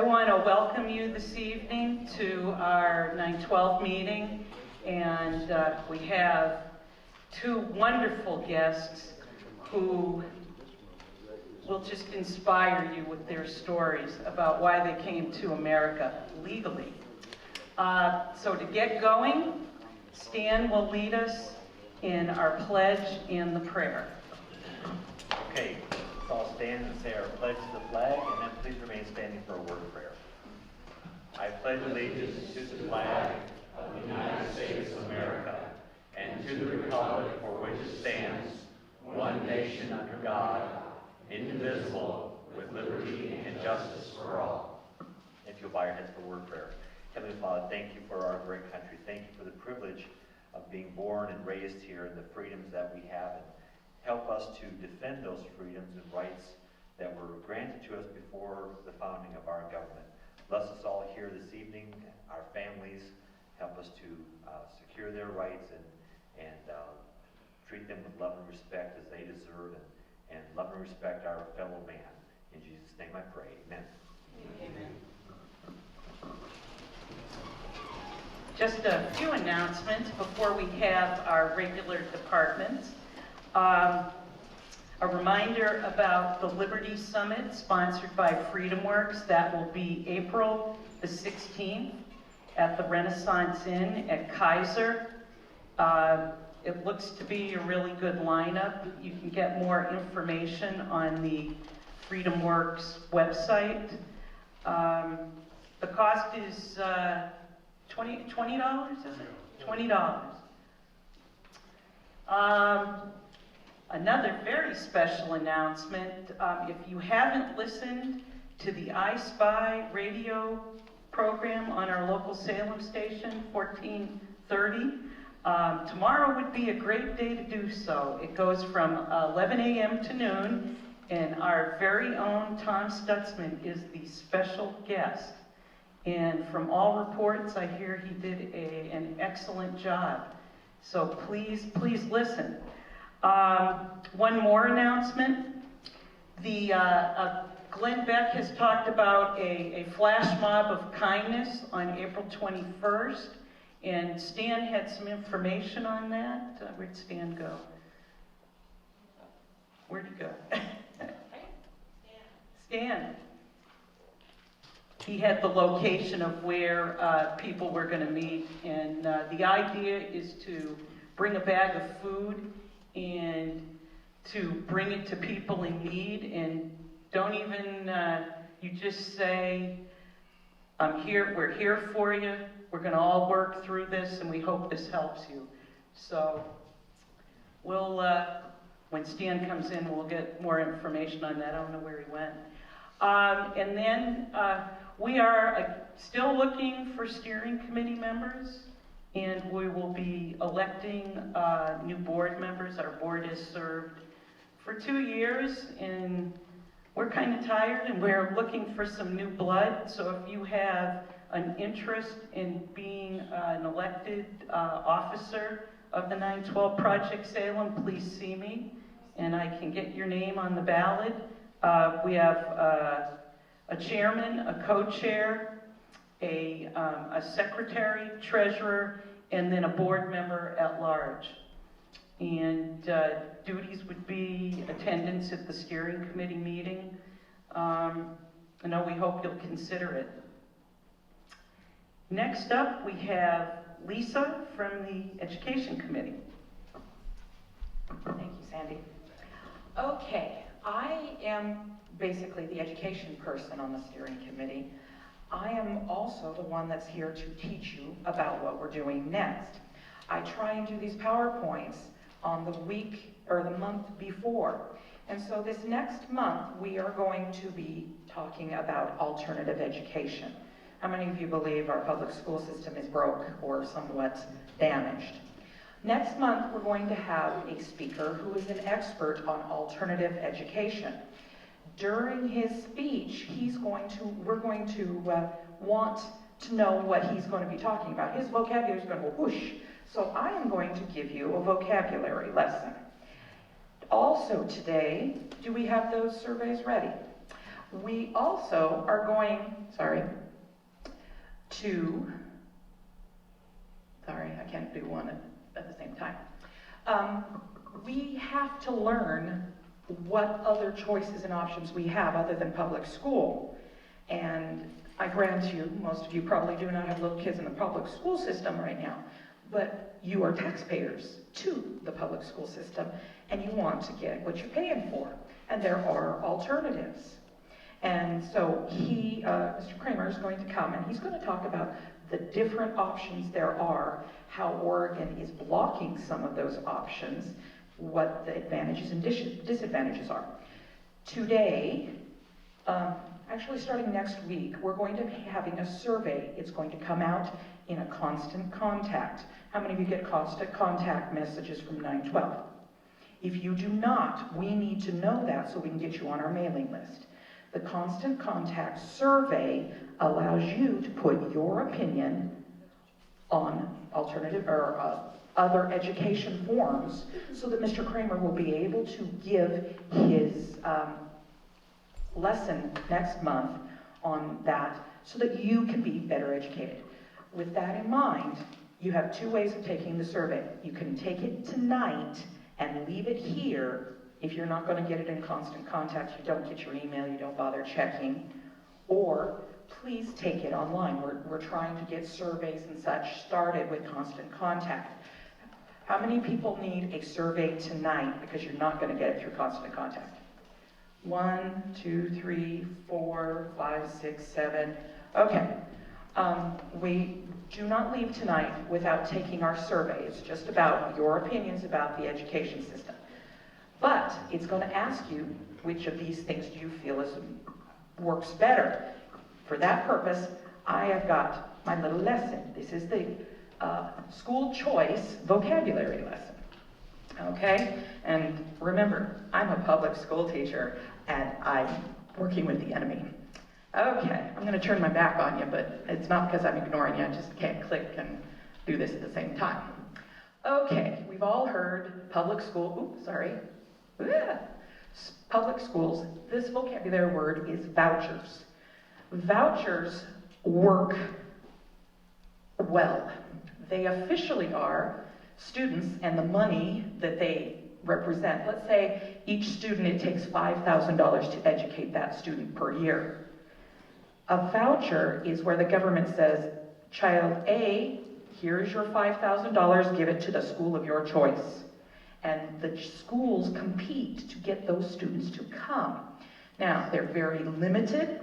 I want to welcome you this evening to our 9/12 meeting, and we have two wonderful guests who will just inspire you with their stories about why they came to America legally. So to get going, Stan will lead us in our pledge and the prayer. Okay, let's all stand and say our pledge to the flag, and then please remain standing for a word of prayer. I pledge allegiance to the flag of the United States of America and to the republic for which it stands, one nation under God, indivisible, with liberty and justice for all. If you'll bow your heads for a word of prayer. Heavenly Father, thank you for our great country. Thank you for the privilege of being born and raised here and the freedoms that we have. And help us to defend those freedoms and rights that were granted to us before the founding of our government. Bless us all here this evening, our families. Help us to secure their rights and treat them with love and respect as they deserve, and love and respect our fellow man. In Jesus' name I pray. Amen. Amen. Just a few announcements before we have our regular departments. A reminder about the Liberty Summit sponsored by FreedomWorks. That will be April the 16th at the Renaissance Inn at Kaiser. It looks to be a really good lineup. You can get more information on the FreedomWorks website. The cost is $20, is it? $20. Another very special announcement, if you haven't listened to the I Spy radio program on our local Salem station, 1430, tomorrow would be a great day to do so. It goes from 11 a.m. to noon, and our very own Tom Stutzman is the special guest. And from all reports, I hear he did an excellent job. So please listen. One more announcement. Glenn Beck has talked about a flash mob of kindness on April 21st, and Stan had some information on that. Where'd Stan go? Where'd he go? Stan. He had the location of where people were going to meet, and the idea is to bring a bag of food and to bring it to people in need, and don't even, you just say, I'm here, we're here for you, we're going to all work through this, and we hope this helps you. So we'll, when Stan comes in, we'll get more information on that. I don't know where he went. And then we are still looking for steering committee members, and we will be electing new board members. Our board has served for 2 years, and we're kind of tired, and we're looking for some new blood. So if you have an interest in being an elected officer of the 9/12 Project Salem, please see me, and I can get your name on the ballot. We have a chairman, a co-chair, a secretary, treasurer, and then a board member at large. And duties would be attendance at the steering committee meeting. We hope you'll consider it. Next up, we have Lisa from the Education Committee. Thank you, Sandy. Okay, I am basically the education person on the steering committee. I am also the one that's here to teach you about what we're doing next. I try and do these PowerPoints on the week or the month before. And so this next month, we are going to be talking about alternative education. How many of you believe our public school system is broke or somewhat damaged? Next month, we're going to have a speaker who is an expert on alternative education. During his speech, we're going to want to know what he's going to be talking about. His vocabulary is going to go whoosh. So I am going to give you a vocabulary lesson. Also today, do we have those surveys ready? We also are going, I can't do one at the same time. We have to learn what other choices and options we have other than public school. And I grant you, most of you probably do not have little kids in the public school system right now, but you are taxpayers to the public school system, and you want to get what you're paying for. And there are alternatives. And so Mr. Kramer is going to come, and he's going to talk about the different options there are, how Oregon is blocking some of those options, what the advantages and disadvantages are. Today, actually starting next week, we're going to be having a survey. It's going to come out in a constant contact. How many of you get constant contact messages from 912? If you do not, we need to know that so we can get you on our mailing list. The constant contact survey allows you to put your opinion on alternative or other education forms so that Mr. Kramer will be able to give his lesson next month on that so that you can be better educated. With that in mind, you have two ways of taking the survey. You can take it tonight and leave it here. If you're not going to get it in constant contact, you don't get your email, you don't bother checking, or please take it online. We're trying to get surveys and such started with constant contact. How many people need a survey tonight because you're not going to get it through constant contact? 1, 2, 3, 4, 5, 6, 7. Okay. We do not leave tonight without taking our survey. It's just about your opinions about the education system. But it's going to ask you which of these things do you feel works better. For that purpose, I have got my little lesson. This is the school choice vocabulary lesson. Okay? And remember, I'm a public school teacher, and I'm working with the enemy. Okay, I'm going to turn my back on you, but it's not because I'm ignoring you. I just can't click and do this at the same time. Okay, we've all heard public school. Oops, sorry. Public schools. This vocabulary word is vouchers. Vouchers work well. They officially are students and the money that they represent. Let's say each student, it takes $5,000 to educate that student per year. A voucher is where the government says, child A, here's your $5,000, give it to the school of your choice. And the schools compete to get those students to come. Now, they're very limited.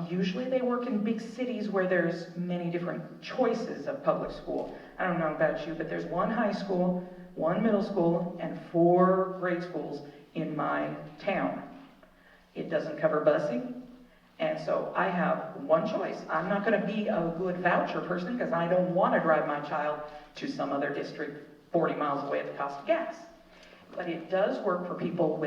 Usually they work in big cities where there's many different choices of public school. I don't know about you, but there's one high school, one middle school, and 4 grade schools in my town. It doesn't cover busing. And so I have one choice. I'm not going to be a good voucher person because I don't want to drive my child to some other district 40 miles away at the cost of gas. But it does work for people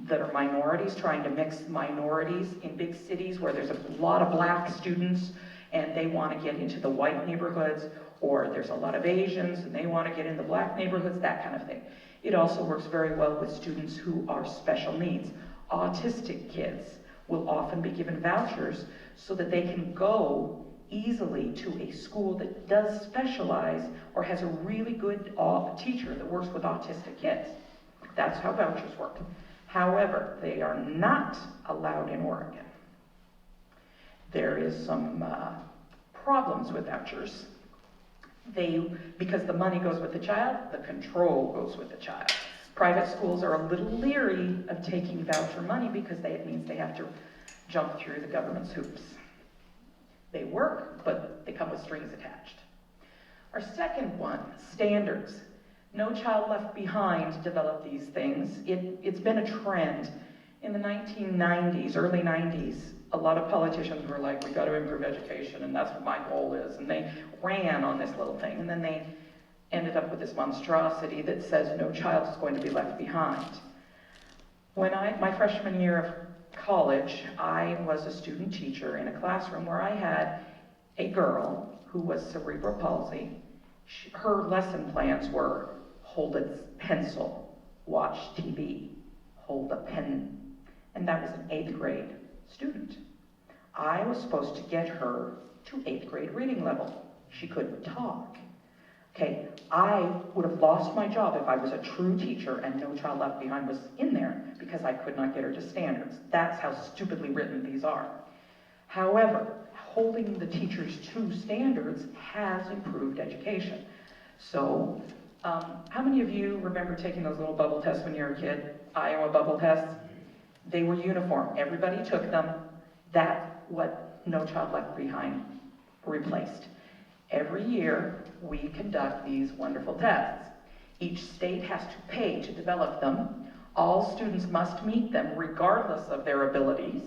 that are minorities, trying to mix minorities in big cities where there's a lot of black students and they want to get into the white neighborhoods, or there's a lot of Asians and they want to get in the black neighborhoods, that kind of thing. It also works very well with students who are special needs. Autistic kids will often be given vouchers so that they can go easily to a school that does specialize or has a really good teacher that works with autistic kids. That's how vouchers work. However, they are not allowed in Oregon. There is some problems with vouchers. Because the money goes with the child, the control goes with the child. Private schools are a little leery of taking voucher money because it means they have to jump through the government's hoops. They work, but they come with strings attached. Our second one, standards. No Child Left Behind developed these things. It's been a trend. In the 1990s, early 90s, a lot of politicians were like, we got to improve education, and that's what my goal is. And they ran on this little thing, and then they ended up with this monstrosity that says no child is going to be left behind. When my freshman year of college, I was a student teacher in a classroom where I had a girl who was cerebral palsy. Her lesson plans were hold a pencil, watch TV, hold a pen. And that was in 8th grade. student. I was supposed to get her to 8th grade reading level. She couldn't talk. Okay, I would have lost my job if I was a true teacher and No Child Left Behind was in there because I could not get her to standards. That's how stupidly written these are. However, holding the teachers to standards has improved education. So, how many of you remember taking those little bubble tests when you were a kid? Iowa bubble tests? They were uniform. Everybody took them. That's what No Child Left Behind replaced. Every year, we conduct these wonderful tests. Each state has to pay to develop them. All students must meet them regardless of their abilities.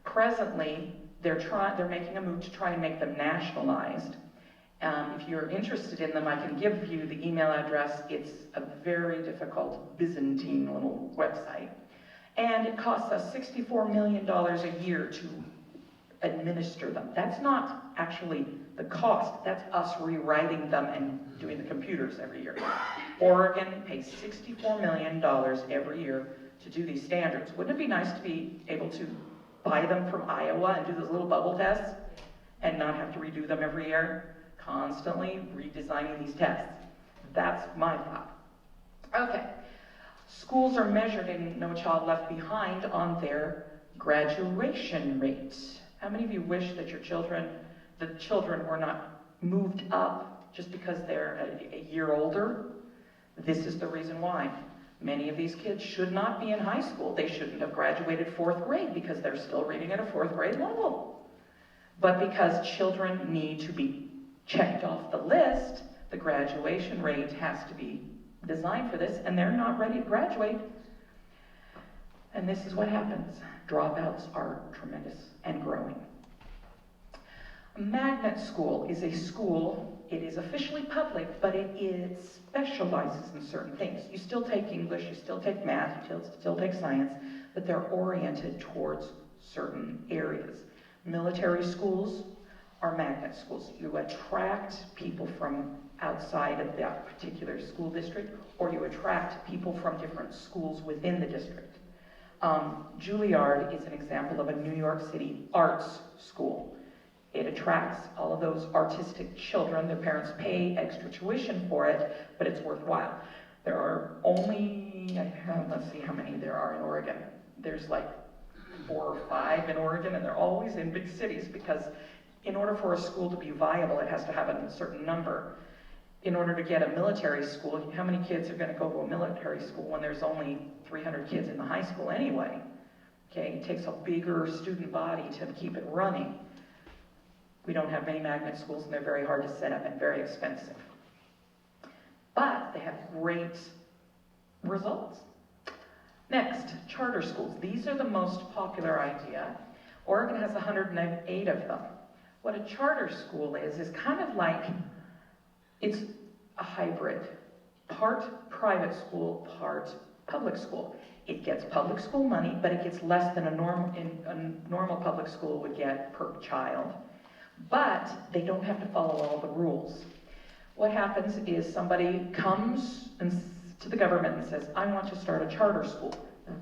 Presently, they're making a move to try and make them nationalized. If you're interested in them, I can give you the email address. It's a very difficult Byzantine little website. And it costs us $64 million a year to administer them. That's not actually the cost. That's us rewriting them and doing the computers every year. Oregon pays $64 million every year to do these standards. Wouldn't it be nice to be able to buy them from Iowa and do those little bubble tests and not have to redo them every year? Constantly redesigning these tests. That's my thought. Okay. Schools are measured in No Child Left Behind on their graduation rates. How many of you wish that the children were not moved up just because they're a year older? This is the reason why. Many of these kids should not be in high school. They shouldn't have graduated 4th grade because they're still reading at a 4th grade level. But because children need to be checked off the list, the graduation rate has to be designed for this, and they're not ready to graduate. And this is what happens. Dropouts are tremendous and growing. A magnet school is a school, it is officially public, but it specializes in certain things. You still take English, you still take math, you still take science, but they're oriented towards certain areas. Military schools are magnet schools. You attract people from outside of that particular school district, or you attract people from different schools within the district. Juilliard is an example of a New York City arts school. It attracts all of those artistic children. Their parents pay extra tuition for it, but it's worthwhile. There are only, let's see how many there are in Oregon. There's like 4 or 5 in Oregon, and they're always in big cities because in order for a school to be viable, it has to have a certain number. In order to get a military school, how many kids are going to go to a military school when there's only 300 kids in the high school anyway? Okay, it takes a bigger student body to keep it running. We don't have many magnet schools, and they're very hard to set up and very expensive. But they have great results. Next, charter schools. These are the most popular idea. Oregon has 108 of them. What a charter school is kind of like, it's a hybrid. Part private school, part public school. It gets public school money, but it gets less than a normal public school would get per child. But they don't have to follow all the rules. What happens is somebody comes to the government and says, I want to start a charter school.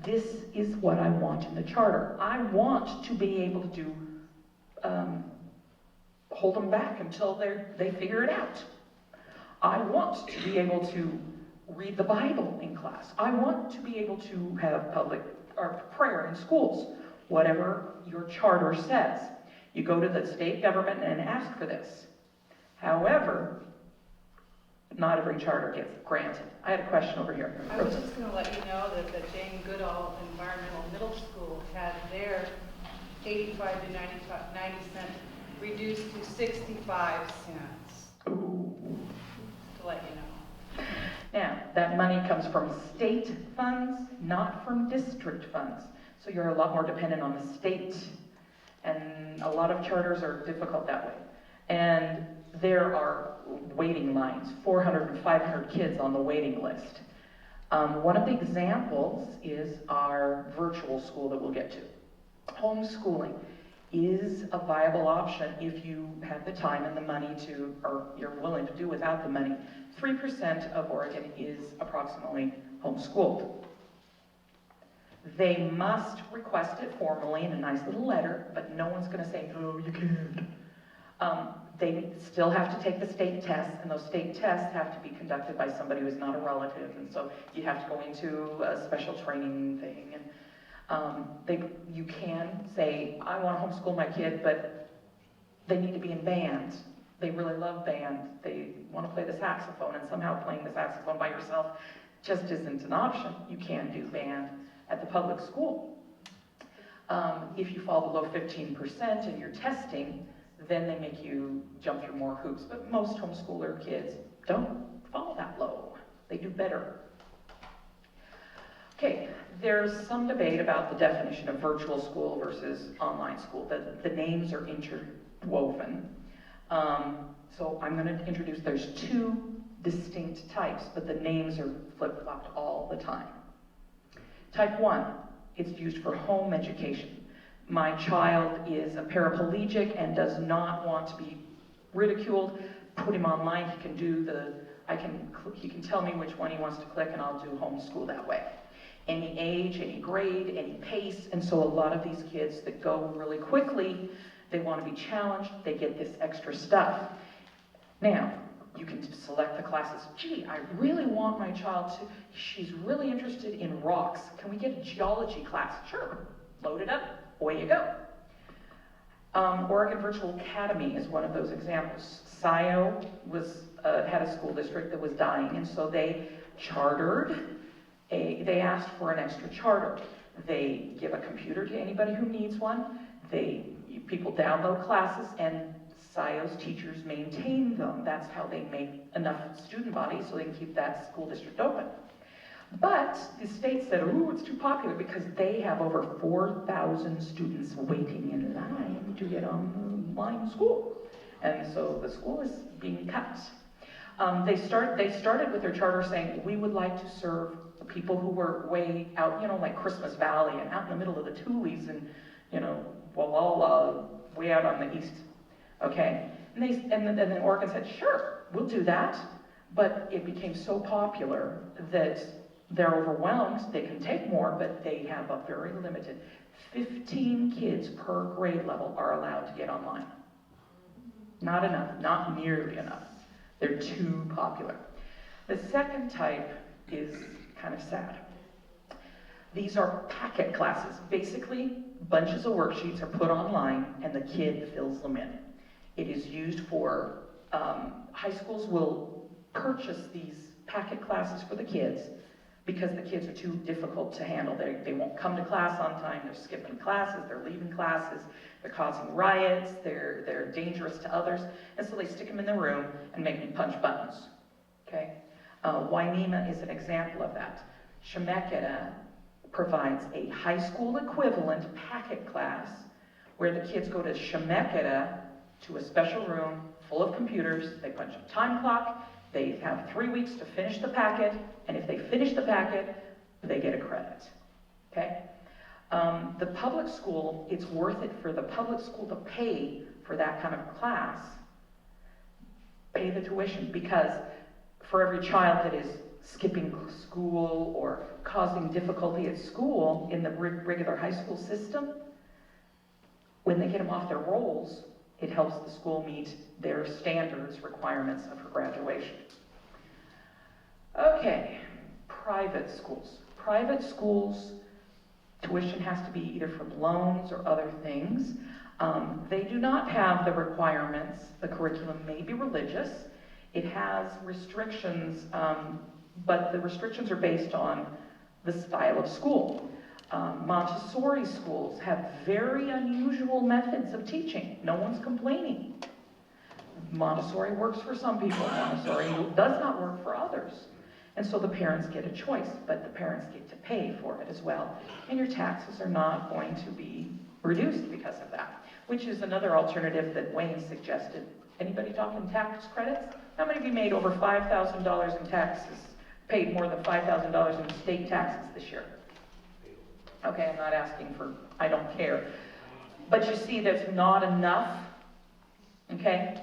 This is what I want in the charter. I want to be able to hold them back until they figure it out. I want to be able to read the Bible in class. I want to be able to have public or prayer in schools. Whatever your charter says. You go to the state government and ask for this. However, not every charter gets granted. I had a question over here. I was just going to let you know that the Jane Goodall Environmental Middle School had their 85 to 90 cents reduced to 65 cents. Ooh. To let you know. Now, that money comes from state funds, not from district funds. So you're a lot more dependent on the state. And a lot of charters are difficult that way. And there are waiting lines, 400 and 500 kids on the waiting list. One of the examples is our virtual school that we'll get to. Homeschooling is a viable option if you have the time and the money to, or you're willing to do without the money. 3% of Oregon is approximately homeschooled. They must request it formally in a nice little letter, but no one's going to say, no, you can't. They still have to take the state tests, and those state tests have to be conducted by somebody who's not a relative, and so you have to go into a special training thing. And you can say, I want to homeschool my kid, but they need to be in band. They really love band. They want to play the saxophone, and somehow playing the saxophone by yourself just isn't an option. You can't do band at the public school. If you fall below 15% in your testing, then they make you jump through more hoops. But most homeschooler kids don't fall that low. They do better. Okay, there's some debate about the definition of virtual school versus online school. The names are interwoven. So I'm going to introduce, there's two distinct types, but the names are flip-flopped all the time. Type 1, it's used for home education. My child is a paraplegic and does not want to be ridiculed. Put him online, he can do he can tell me which one he wants to click, and I'll do homeschool that way. Any age, any grade, any pace, and so a lot of these kids that go really quickly, they want to be challenged, they get this extra stuff. Now, you can select the classes. Gee, I really want my child she's really interested in rocks. Can we get a geology class? Sure, load it up, away you go. Oregon Virtual Academy is one of those examples. SIO had a school district that was dying, and so they they asked for an extra charter. They give a computer to anybody who needs one. People download classes, and SIO's teachers maintain them. That's how they make enough student body so they can keep that school district open. But the state said, ooh, it's too popular, because they have over 4,000 students waiting in line to get online school. And so the school is being cut. They started with their charter saying, we would like to serve people who were way out, like Christmas Valley and out in the middle of the Tules and, Walla, way out on the east. Okay? And then Oregon said, sure, we'll do that. But it became so popular that they're overwhelmed. They can take more, but they have a very limited. 15 kids per grade level are allowed to get online. Not enough, not nearly enough. They're too popular. The second type is kind of sad. These are packet classes. Basically, bunches of worksheets are put online and the kid fills them in. It is used for, high schools will purchase these packet classes for the kids because the kids are too difficult to handle. They won't come to class on time, they're skipping classes, they're leaving classes, they're causing riots, they're dangerous to others, and so they stick them in the room and make them punch buttons, okay? Wainema is an example of that. Chemeketa provides a high school equivalent packet class where the kids go to Chemeketa to a special room full of computers, they punch a time clock, they have 3 weeks to finish the packet, and if they finish the packet, they get a credit, okay? The public school, it's worth it for the public school to pay for that kind of class, pay the tuition, because for every child that is skipping school or causing difficulty at school in the regular high school system, when they get them off their rolls, it helps the school meet their standards, requirements of graduation. Okay, private schools. Private schools, tuition has to be either from loans or other things. They do not have the requirements. The curriculum may be religious. It has restrictions, but the restrictions are based on the style of school. Montessori schools have very unusual methods of teaching. No one's complaining. Montessori works for some people. Montessori does not work for others. And so the parents get a choice, but the parents get to pay for it as well. And your taxes are not going to be reduced because of that, which is another alternative that Wayne suggested. Anybody talking tax credits? How many of you made over $5,000 in taxes, paid more than $5,000 in state taxes this year? Okay, I'm not asking for, I don't care. But you see, there's not enough, okay?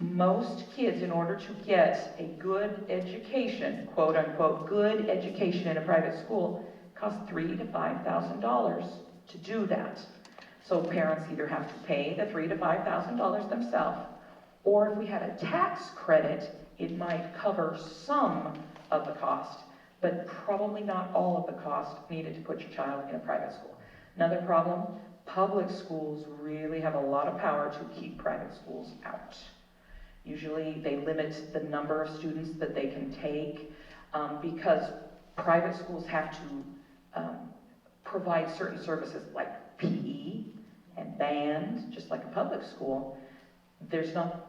Most kids, in order to get a good education, quote unquote, good education in a private school, costs $3,000 to $5,000 to do that. So parents either have to pay the $3,000 to $5,000 themselves, or if we had a tax credit, it might cover some of the cost, but probably not all of the cost needed to put your child in a private school. Another problem, public schools really have a lot of power to keep private schools out. Usually they limit the number of students that they can take because private schools have to provide certain services like PE and band, just like a public school. There's not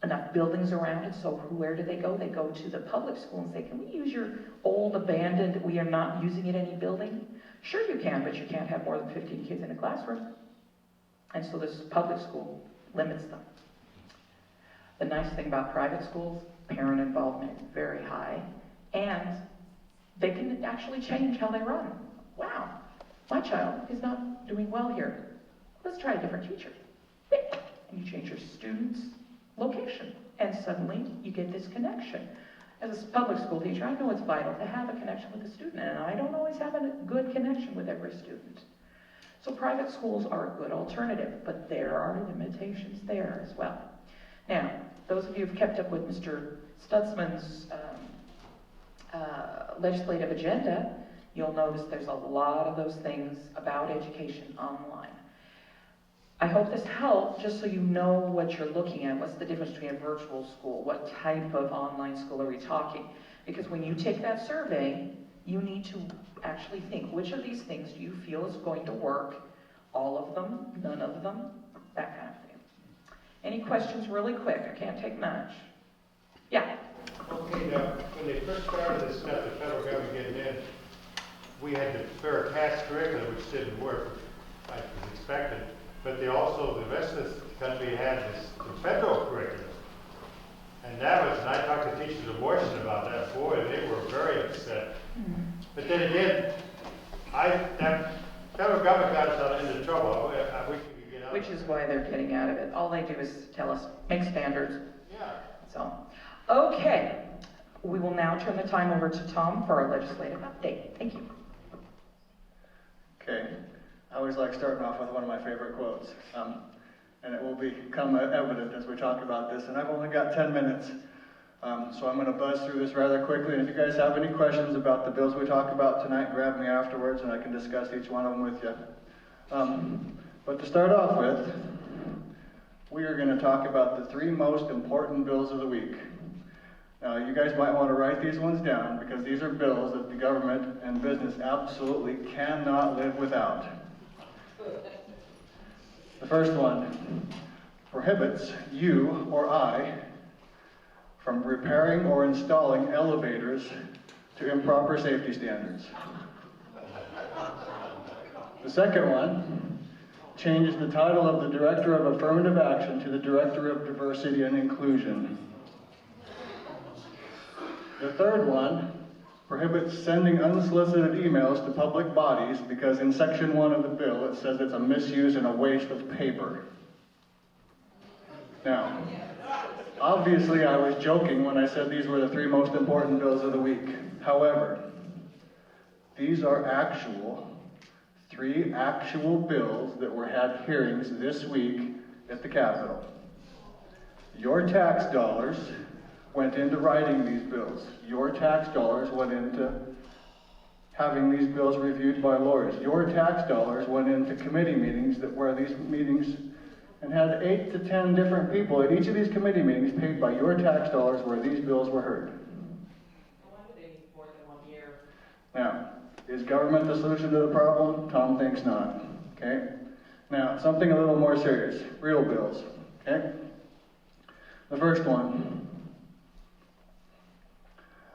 enough buildings around it, so where do they go? They go to the public school and say, can we use your old abandoned, we are not using it any building? Sure you can, but you can't have more than 15 kids in a classroom. And so this public school limits them. The nice thing about private schools, parent involvement is very high, and they can actually change how they run. Wow, my child is not doing well here. Let's try a different teacher. And you change your student's location, and suddenly you get this connection. As a public school teacher, I know it's vital to have a connection with the student, and I don't always have a good connection with every student. So private schools are a good alternative, but there are limitations there as well. Now, those of you who've kept up with Mr. Stutzman's legislative agenda, you'll notice there's a lot of those things about education online. I hope this helped, just so you know what you're looking at. What's the difference between a virtual school? What type of online school are we talking? Because when you take that survey, you need to actually think, which of these things do you feel is going to work? All of them? None of them? That kind of thing. Any questions really quick? I can't take much. Yeah? Okay, now, when they first started this stuff, the federal government getting in, we had the fair tax curriculum, which didn't work, like was expected. But they also, the rest of the country had this the federal curriculum. And that was, and I talked to teachers of abortion about that, boy, they were very upset. But then again, that federal government got us out into trouble. I wish we could get out. Which is why they're getting out of it. All they do is tell us, make standards. Yeah. So, okay. We will now turn the time over to Tom for our legislative update. Thank you. Okay. I always like starting off with one of my favorite quotes, and it will become evident as we talk about this, and I've only got 10 minutes, so I'm going to buzz through this rather quickly, and if you guys have any questions about the bills we talk about tonight, grab me afterwards and I can discuss each one of them with you. But to start off with, we are going to talk about the 3 most important bills of the week. Now, you guys might want to write these ones down, because these are bills that the government and business absolutely cannot live without. The first one prohibits you or I from repairing or installing elevators to improper safety standards. The second one changes the title of the Director of Affirmative Action to the Director of Diversity and Inclusion. The third one prohibits sending unsolicited emails to public bodies because in Section 1 of the bill it says it's a misuse and a waste of paper. Now, obviously I was joking when I said these were the 3 most important bills of the week. However, these are 3 actual bills that had hearings this week at the Capitol. Your tax dollars went into writing these bills. Your tax dollars went into having these bills reviewed by lawyers. Your tax dollars went into committee meetings where these meetings, and had 8 to 10 different people at each of these committee meetings paid by your tax dollars where these bills were heard. Why do they need more than 1 year? Now, is government the solution to the problem? Tom thinks not. Okay? Now, something a little more serious. Real bills. Okay? The first one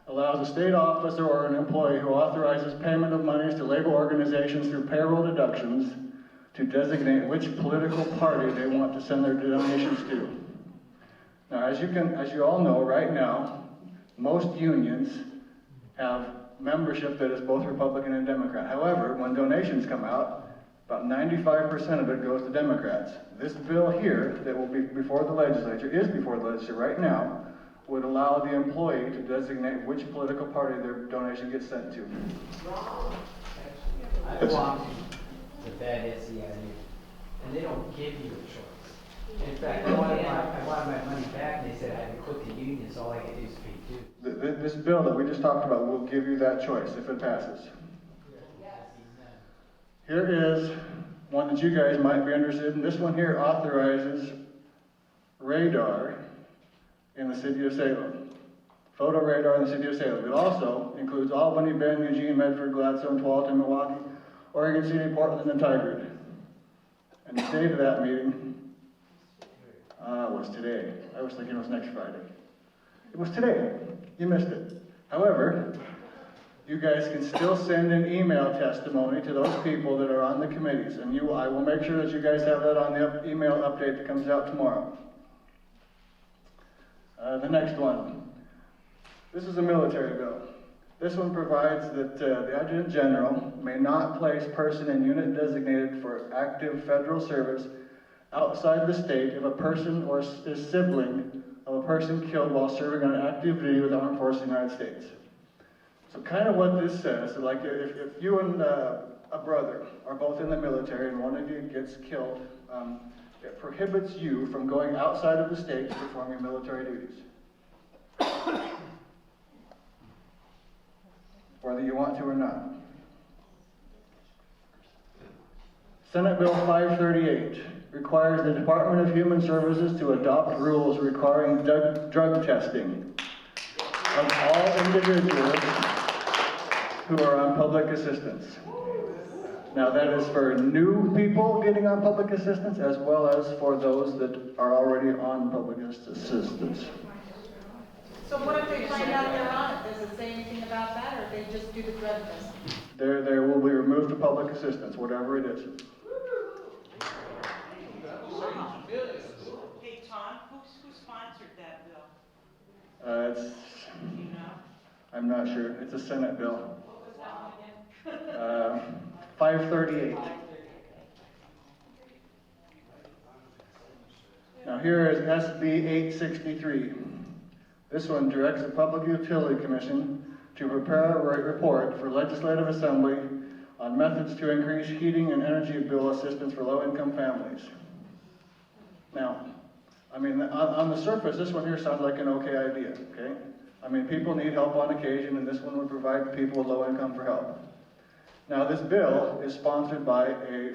allows a state officer or an employee who authorizes payment of monies to labor organizations through payroll deductions to designate which political party they want to send their donations to. Now, as you all know, right now, most unions have membership that is both Republican and Democrat. However, when donations come out, about 95% of it goes to Democrats. This bill here that will be before the legislature, is before the legislature right now, would allow the employee to designate which political party their donation gets sent to. I belong to the bad SEIU, and they don't give you a choice. In fact, I wanted my money back, and they said I had to quit the union, so all I could do is pay due. This bill that we just talked about will give you that choice if it passes. Here is one that you guys might be interested in. This one here authorizes radar in the city of Salem. Photo radar in the city of Salem. It also includes Albany, Bend, Eugene, Medford, Gladstone, Tualatin, Milwaukee, Oregon City, Portland, and Tigard. And the date of that meeting was today. I was thinking it was next Friday. It was today. You missed it. However, you guys can still send an email testimony to those people that are on the committees, and I will make sure that you guys have that on the email update that comes out tomorrow. The next one. This is a military bill. This one provides that the Adjutant General may not place person in unit designated for active federal service outside the state if a person or is sibling of a person killed while serving on active duty with the Armed Forces of the United States. So kind of what this says, like if you and a brother are both in the military and one of you gets killed, it prohibits you from going outside of the state to perform your military duties. Whether you want to or not. Senate Bill 538 requires the Department of Human Services to adopt rules requiring drug testing of all individuals who are on public assistance. Now that is for new people getting on public assistance as well as for those that are already on public assistance. So what if they find out they're on it? Does it say anything about that, or they just do the drug test? They will be removed to public assistance, whatever it is. Hey, Tom, who sponsored that bill? It's, Do you know? I'm not sure. It's a Senate bill. 538. Now here is SB 863. This one directs the Public Utility Commission to prepare a report for Legislative Assembly on methods to increase heating and energy bill assistance for low-income families. Now, I mean, on the surface, this one here sounds like an okay idea, okay? I mean, people need help on occasion, and this one would provide people with low income for help. Now, this bill is sponsored by a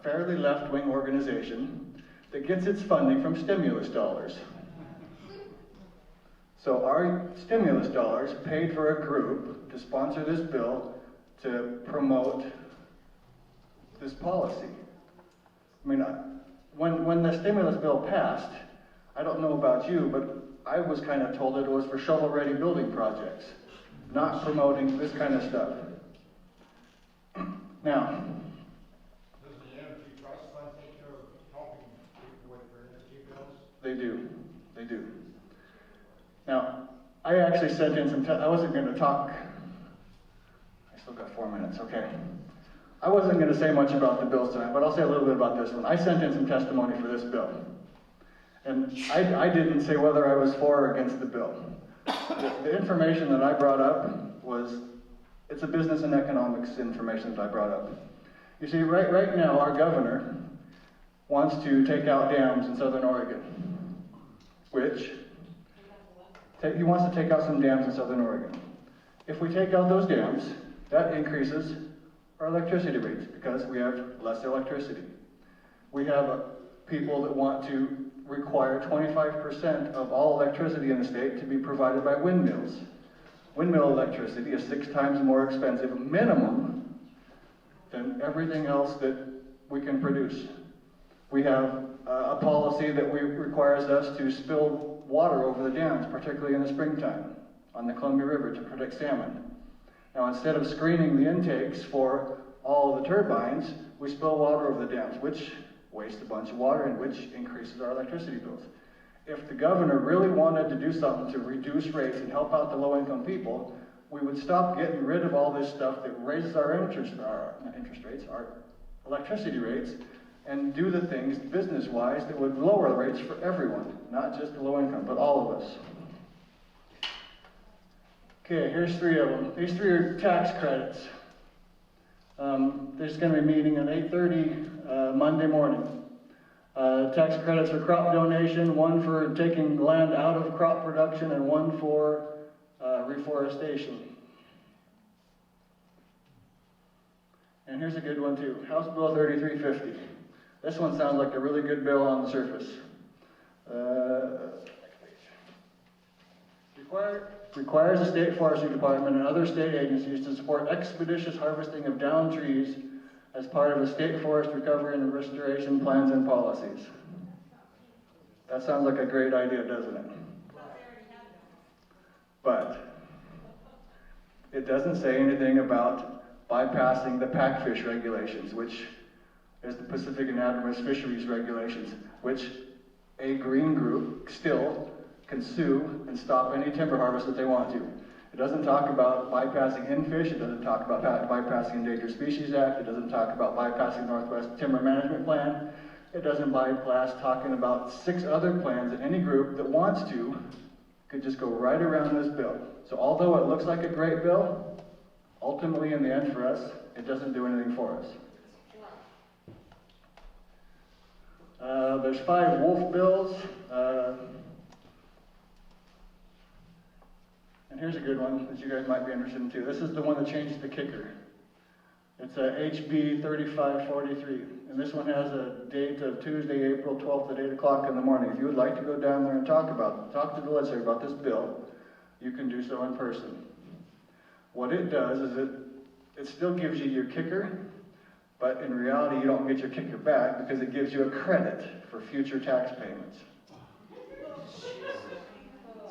fairly left-wing organization that gets its funding from stimulus dollars. So our stimulus dollars paid for a group to sponsor this bill to promote this policy. I mean, when the stimulus bill passed, I don't know about you, but I was kind of told that it was for shovel-ready building projects, not promoting this kind of stuff. Now, Does the Energy Trust Fund take care of helping people with their energy bills? they do. They do. Now, I actually sent in some, I wasn't going to talk, I still got 4 minutes, okay. I wasn't going to say much about the bills tonight, but I'll say a little bit about this one. I sent in some testimony for this bill. And I didn't say whether I was for or against the bill. The information that I brought up was, it's a business and economics information that I brought up. You see, right now, our governor wants to take out dams in Southern Oregon, which, he wants to take out some dams in Southern Oregon. If we take out those dams, that increases our electricity rates because we have less electricity. We have people that want to require 25% of all electricity in the state to be provided by windmills. Windmill electricity is 6 times more expensive minimum than everything else that we can produce. We have a policy that requires us to spill water over the dams, particularly in the springtime, on the Columbia River to protect salmon. Now, instead of screening the intakes for all of the turbines, we spill water over the dams, which wastes a bunch of water and which increases our electricity bills. If the governor really wanted to do something to reduce rates and help out the low-income people, we would stop getting rid of all this stuff that raises our electricity rates, and do the things business-wise that would lower the rates for everyone, not just the low income, but all of us. Okay, here's 3 of them. These 3 are tax credits. There's going to be a meeting at 8:30 Monday morning. Tax credits for crop donation, 1 for taking land out of crop production, and 1 for reforestation. And here's a good one too, House Bill 3350. This one sounds like a really good bill on the surface. Requires the State Forestry Department and other state agencies to support expeditious harvesting of downed trees as part of the state forest recovery and restoration plans and policies. That sounds like a great idea, doesn't it? But it doesn't say anything about bypassing the packfish regulations, which is the Pacific Anadromous Fisheries regulations, which a green group still can sue and stop any timber harvest that they want to. It doesn't talk about bypassing NFISH, it doesn't talk about bypassing Endangered Species Act, it doesn't talk about bypassing Northwest Timber Management Plan, it doesn't bypass talking about 6 other plans that any group that wants to could just go right around this bill. So although it looks like a great bill, ultimately in the end for us, it doesn't do anything for us. There's 5 wolf bills. And here's a good one that you guys might be interested in too. This is the one that changed the kicker. It's HB 3543. And this one has a date of Tuesday, April 12th at 8 o'clock in the morning. If you would like to go down there and talk to the legislature about this bill, you can do so in person. What it does is it still gives you your kicker, but in reality you don't get your kicker back because it gives you a credit for future tax payments.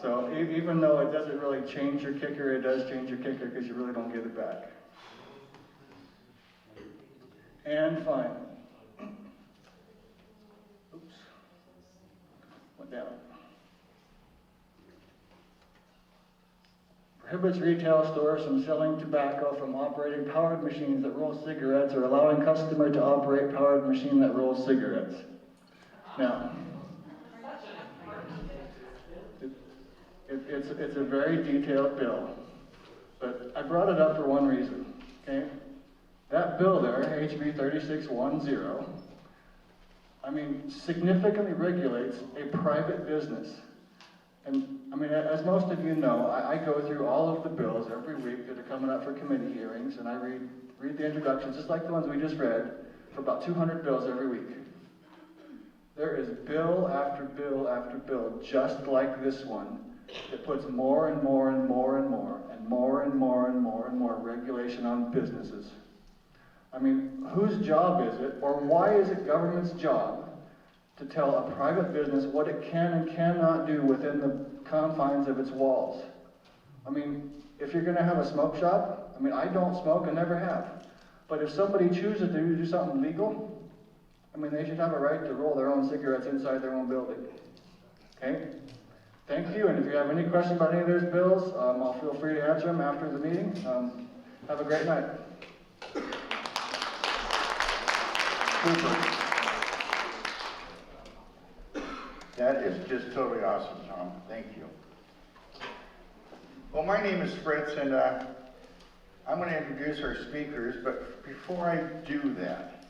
So even though it doesn't really change your kicker, it does change your kicker because you really don't get it back. And finally, oops, went down. Prohibits retail stores from selling tobacco from operating powered machines that roll cigarettes or allowing customer to operate powered machine that rolls cigarettes. Now, it's a very detailed bill, but I brought it up for one reason, okay? That bill there, HB 3610, I mean, significantly regulates a private business. And I mean, as most of you know, I go through all of the bills every week that are coming up for committee hearings, and I read the introductions, just like the ones we just read, for about 200 bills every week. There is bill after bill after bill, just like this one, that puts more and more and more and more and more and more and more and more regulation on businesses. I mean, whose job is it, or why is it government's job to tell a private business what it can and cannot do within the confines of its walls? I mean, if you're going to have a smoke shop, I mean, I don't smoke and never have. But if somebody chooses to do something legal, I mean, they should have a right to roll their own cigarettes inside their own building. Okay? Thank you, and if you have any questions about any of those bills, I'll feel free to answer them after the meeting. Have a great night. That is just totally awesome, Tom. Thank you. Well, my name is Fritz, and I'm going to introduce our speakers, but before I do that,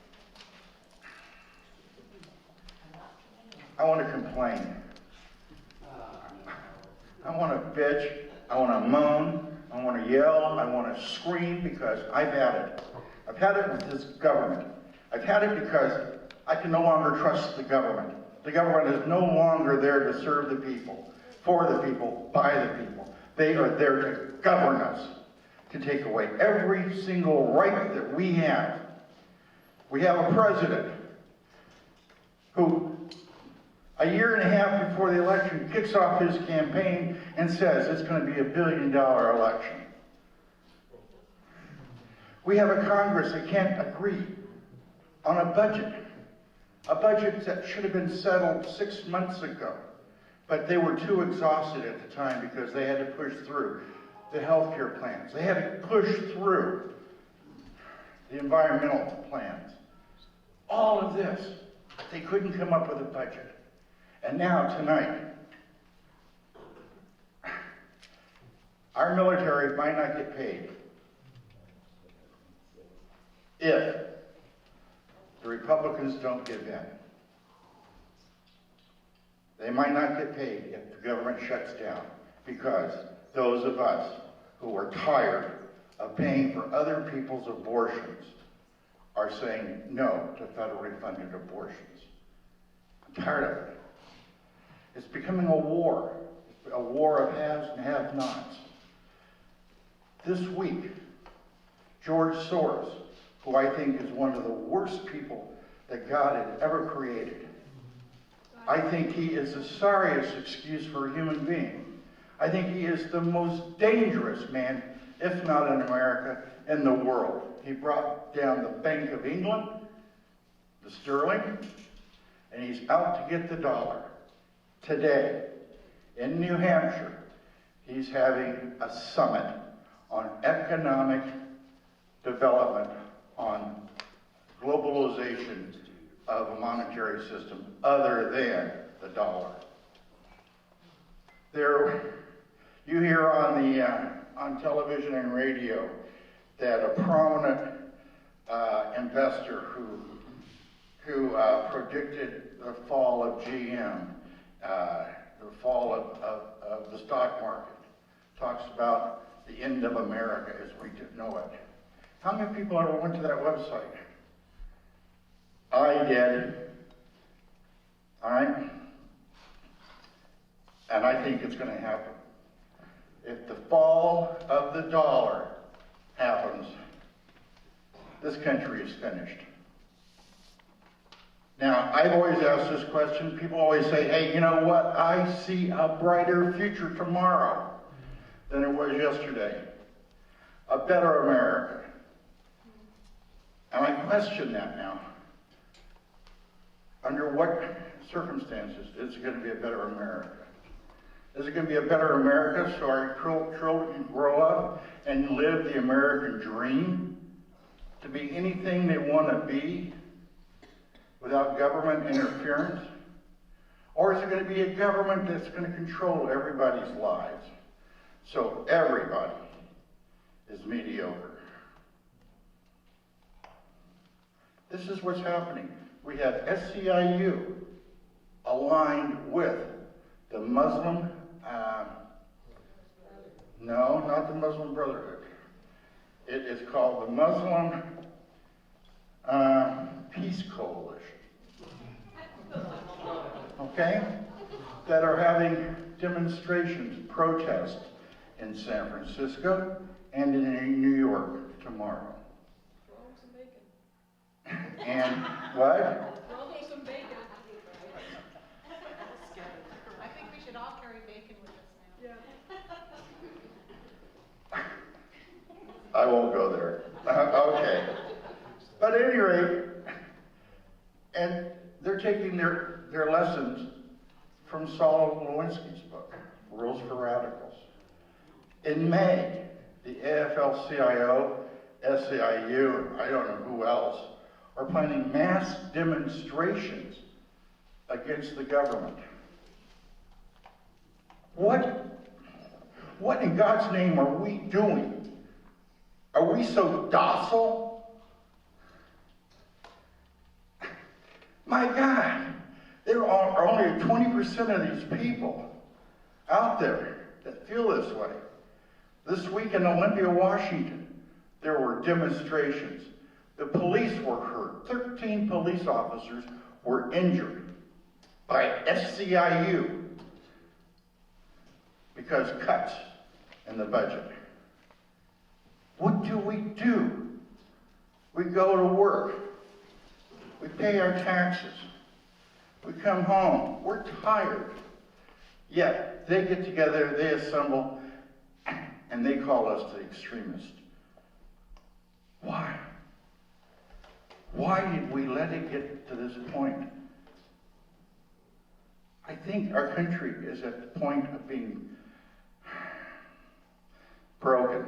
I want to complain. I want to bitch, I want to moan, I want to yell, I want to scream because I've had it. I've had it with this government. I've had it because I can no longer trust the government. The government is no longer there to serve the people, for the people, by the people. They are there to govern us, to take away every single right that we have. We have a president who, a year and a half before the election, kicks off his campaign and says it's going to be $1 billion election. We have a Congress that can't agree on a budget that should have been settled 6 months ago. But they were too exhausted at the time because they had to push through the health care plans. They had to push through the environmental plans. all of this. They couldn't come up with a budget. And now, tonight, our military might not get paid if the Republicans don't give in. They might not get paid if the government shuts down, because those of us who are tired of paying for other people's abortions are saying no to federally funded abortions. I'm tired of it. It's becoming a war of haves and have-nots. This week, George Soros, who I think is one of the worst people that God had ever created, I think he is the sorriest excuse for a human being. I think he is the most dangerous man, if not in America, in the world. He brought down the Bank of England, the sterling, and he's out to get the dollar. Today, in New Hampshire, he's having a summit on economic development, on globalization of a monetary system other than the dollar. You hear on television and radio that a prominent investor who predicted the fall of GM, the fall of the stock market, talks about the end of America as we know it. How many people ever went to that website? I did. All right? And I think it's going to happen. If the fall of the dollar happens, this country is finished. Now, I've always asked this question. People always say, hey, you know what? I see a brighter future tomorrow than it was yesterday. A better America. And I question that now. Under what circumstances is it going to be a better America? Is it going to be a better America so our children can grow up and live the American dream to be anything they want to be without government interference? Or is it going to be a government that's going to control everybody's lives so everybody is mediocre? This is what's happening. We have SCIU aligned with the Muslim, no, not the Muslim Brotherhood. It is called the Muslim Peace Coalition. Okay? That are having demonstrations, protests in San Francisco and in New York tomorrow. And what? Roll me some bacon. I think we should all carry bacon with us now. I won't go there. Okay. But at any rate, and they're taking their lessons from Saul Lewinsky's book, Rules for Radicals. In May, the AFL-CIO, SCIU, and I don't know who else, are planning mass demonstrations against the government. What in God's name are we doing? Are we so docile? My God, there are only 20% of these people out there that feel this way. This week in Olympia, Washington, there were demonstrations. The police were hurt. 13 police officers were injured by SCIU because cuts in the budget. What do? We go to work. We pay our taxes. We come home. We're tired. Yet they get together, they assemble, and they call us the extremists. Why? Why did we let it get to this point? I think our country is at the point of being broken.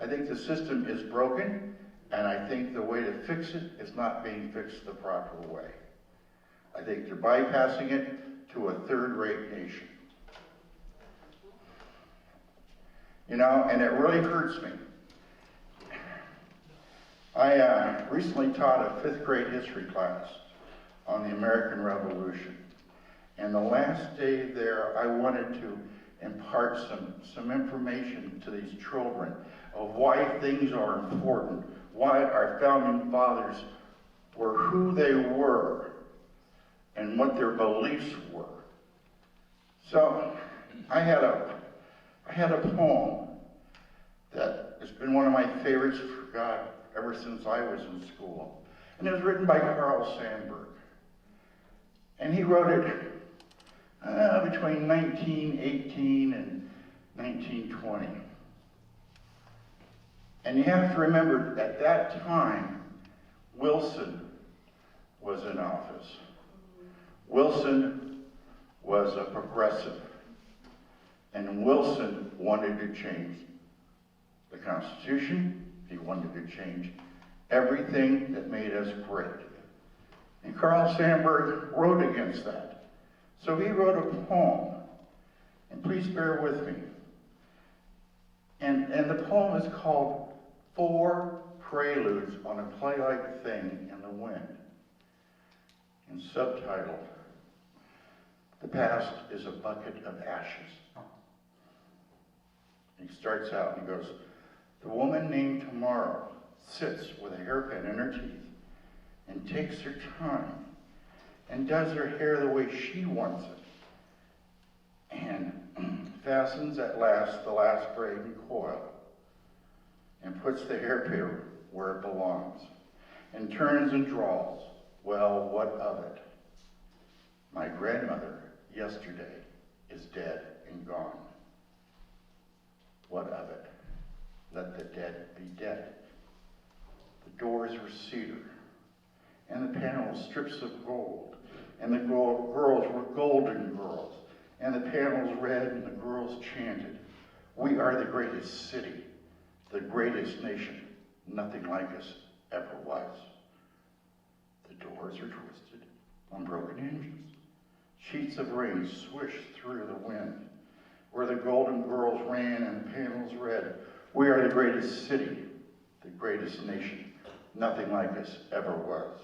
I think the system is broken, And I think the way to fix it is not being fixed the proper way. I think they're bypassing it to a third-rate nation. You know, and it really hurts me. I recently taught a 5th grade history class on the American Revolution. And the last day there, I wanted to impart some information to these children of why things are important, why our founding fathers were who they were, and what their beliefs were. So I had a poem that has been one of my favorites for God ever since I was in school. And it was written by Carl Sandburg. And he wrote it between 1918 and 1920. And you have to remember, at that time, Wilson was in office. Wilson was a progressive. And Wilson wanted to change the Constitution. He wanted to change everything that made us great. And Carl Sandburg wrote against that. So he wrote a poem, and please bear with me. And the poem is called 4 Preludes on a Play-Like Thing in the Wind, and subtitled, The Past is a Bucket of Ashes. He starts out and he goes, the woman named Tomorrow sits with a hairpin in her teeth and takes her time and does her hair the way she wants it, and fastens at last the last braid and coil, and puts the hairpin where it belongs, and turns and drawls, well, what of it? My grandmother yesterday is dead and gone. What of it? Let the dead be dead. The doors were cedar, and the panels strips of gold, and the girls were golden girls, and the panels read, and the girls chanted, we are the greatest city, the greatest nation, nothing like us ever was. The doors are twisted on broken hinges. Sheets of rain swish through the wind, where the golden girls ran and the panels read, we are the greatest city, the greatest nation, nothing like us ever was.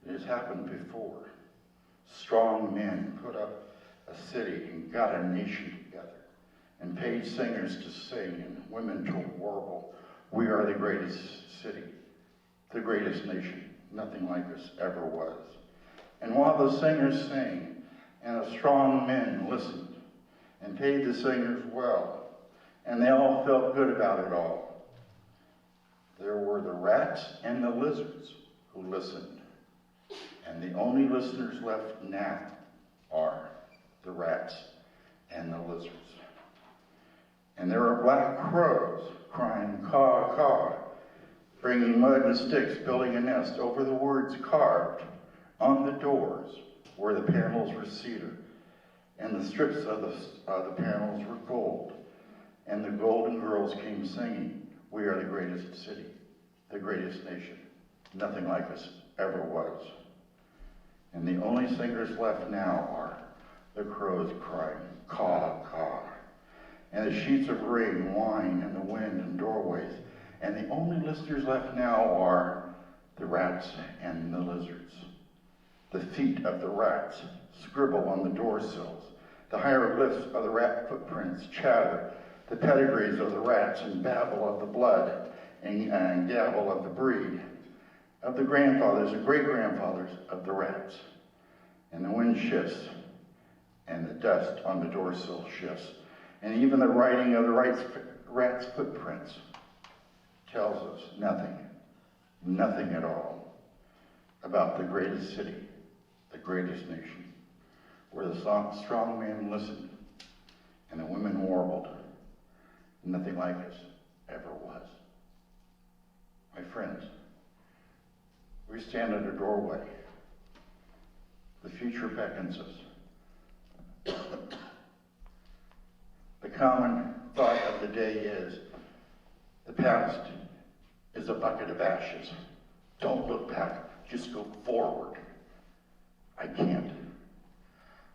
It has happened before. Strong men put up a city and got a nation together, and paid singers to sing and women to warble, we are the greatest city, the greatest nation, nothing like us ever was. And while the singers sang, and the strong men listened, and paid the singers well, and they all felt good about it all, there were the rats and the lizards who listened. And the only listeners left now are the rats and the lizards. And there are black crows crying, caw, caw, bringing mud and sticks, building a nest over the words carved on the doors where the panels were cedar, and the strips of the panels were gold. And the golden girls came singing, we are the greatest city, the greatest nation, nothing like us ever was. And the only singers left now are the crows crying, caw, caw. And the sheets of rain whine in the wind and doorways. And the only listeners left now are the rats and the lizards. The feet of the rats scribble on the door sills. The hieroglyphs of the rat footprints chatter. The pedigrees of the rats and babble of the blood and gabble of the breed, of the grandfathers and great-grandfathers of the rats. And the wind shifts, and the dust on the door sill shifts. And even the writing of the rat's footprints tells us nothing at all about the greatest city, the greatest nation, where the strong men listened and the women warbled. Nothing like us ever was. My friends, we stand at a doorway. The future beckons us. The common thought of the day is, the past is is a bucket of ashes. Don't look back, just go forward. I can't.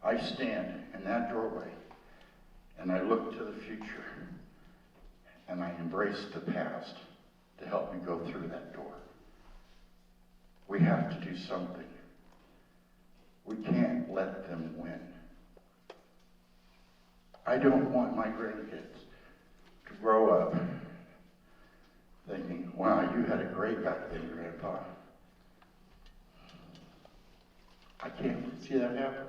I stand in that doorway and I look to the future and I embrace the past to help me go through that door. We have to do something. We can't let them win. I don't want my grandkids to grow up thinking, wow, you had it great back then, Grandpa. I can't see that happen.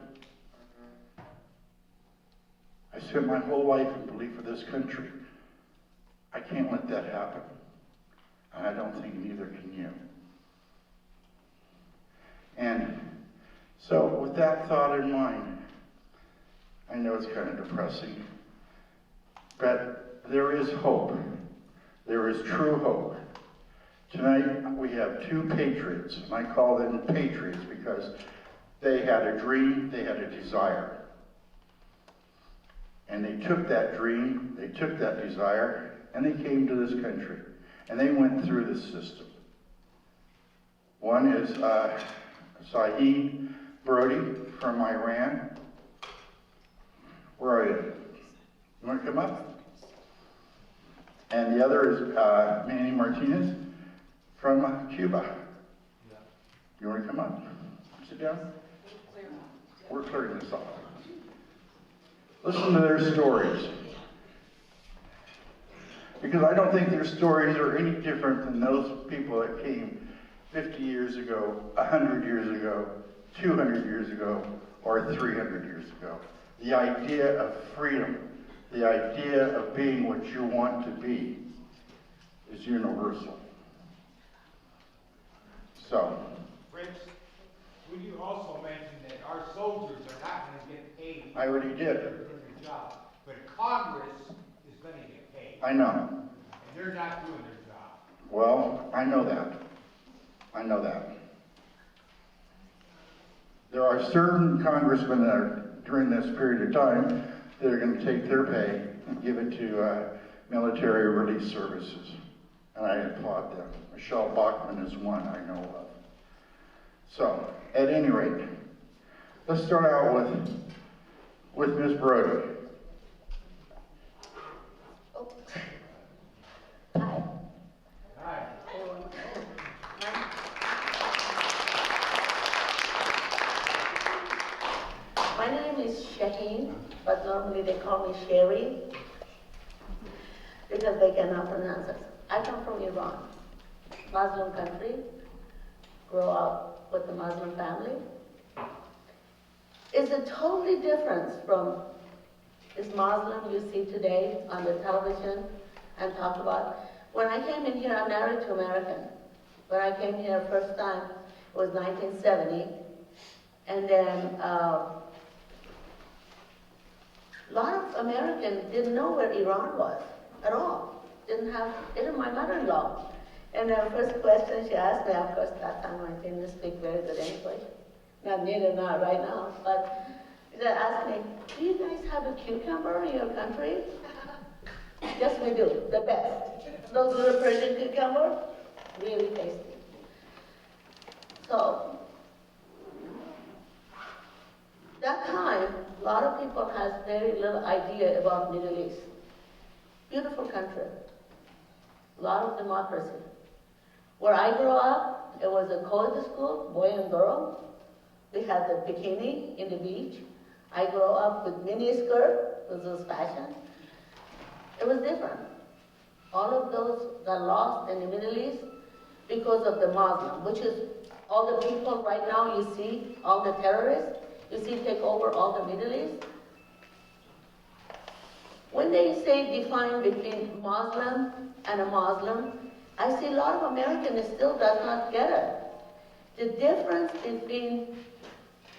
I spent my whole life in belief of this country. I can't let that happen. And I don't think neither can you. And so with that thought in mind, I know it's kind of depressing, but there is hope. There is true hope. Tonight we have two patriots, and I call them patriots because they had a dream, they had a desire. And they took that dream, they took that desire, and they came to this country. And they went through this system. One is Sherri Brodie from Iran. Where are you? You want to come up? And the other is Manny Martinez from Cuba. You want to come up? Sit down. We're clearing this off. Listen to their stories. Because I don't think their stories are any different than those people that came 50 years ago, 100 years ago, 200 years ago, or 300 years ago. The idea of freedom, the idea of being what you want to be is universal. So. Fritz, would you also mention that our soldiers are not going to get paid? I already did. For their job, but Congress is going to get paid. I know. And they're not doing their job. Well, I know that. I know that. There are certain congressmen that are, during this period of time, that are going to take their pay and give it to military relief services. And I applaud them. Michelle Bachmann is one I know of. So, at any rate, let's start out with Ms. Brodie. Hi. Hi. My name is Shaheen, but normally they call me Sherri because they cannot pronounce it. I come from Iran, Muslim country, grew up with a Muslim family. It's a totally different from this Muslim you see today on the television and talk about. When I came in here, I'm married to American. When I came here first time, it was 1970. And then a lot of Americans didn't know where Iran was at all. Even my mother-in-law. And the first question she asked me, of course, that time I didn't speak very good English. Neither right now. But she asked me, do you guys have a cucumber in your country? Yes, we do. The best. Those little Persian cucumber, really tasty. So, that time, a lot of people has very little idea about Middle East. Beautiful country. A lot of democracy. Where I grew up, it was a co-ed school, boy and girl. We had the bikini in the beach. I grew up with mini skirt, this was fashion. It was different. All of those got lost in the Middle East because of the Muslim, which is all the people right now you see, all the terrorists, you see take over all the Middle East. When they say define between Muslim and a Muslim, I see a lot of Americans still does not get it. The difference between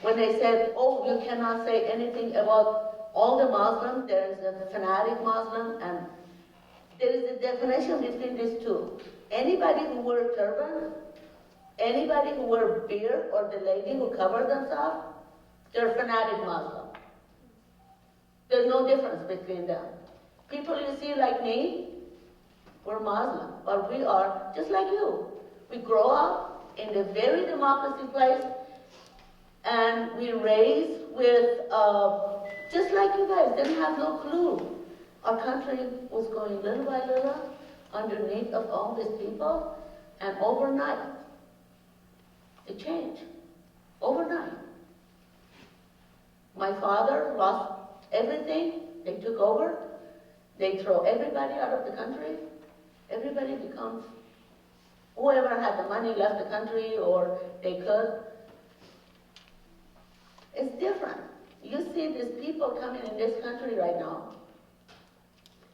when they said, oh, you cannot say anything about all the Muslims, there is a fanatic Muslim, and there is a definition between these two. Anybody who wear turban, anybody who wear beard, or the lady who cover themselves, they're fanatic Muslim. There's no difference between them. People you see like me, We're Muslim, but we are just like you. We grow up in the very democracy place, and we raise with, just like you guys, didn't have no clue. Our country was going little by little underneath of all these people, and overnight, it changed. Overnight. My father lost everything. They took over. They throw everybody out of the country. Everybody becomes, whoever had the money left the country or they could. It's different. You see these people coming in this country right now,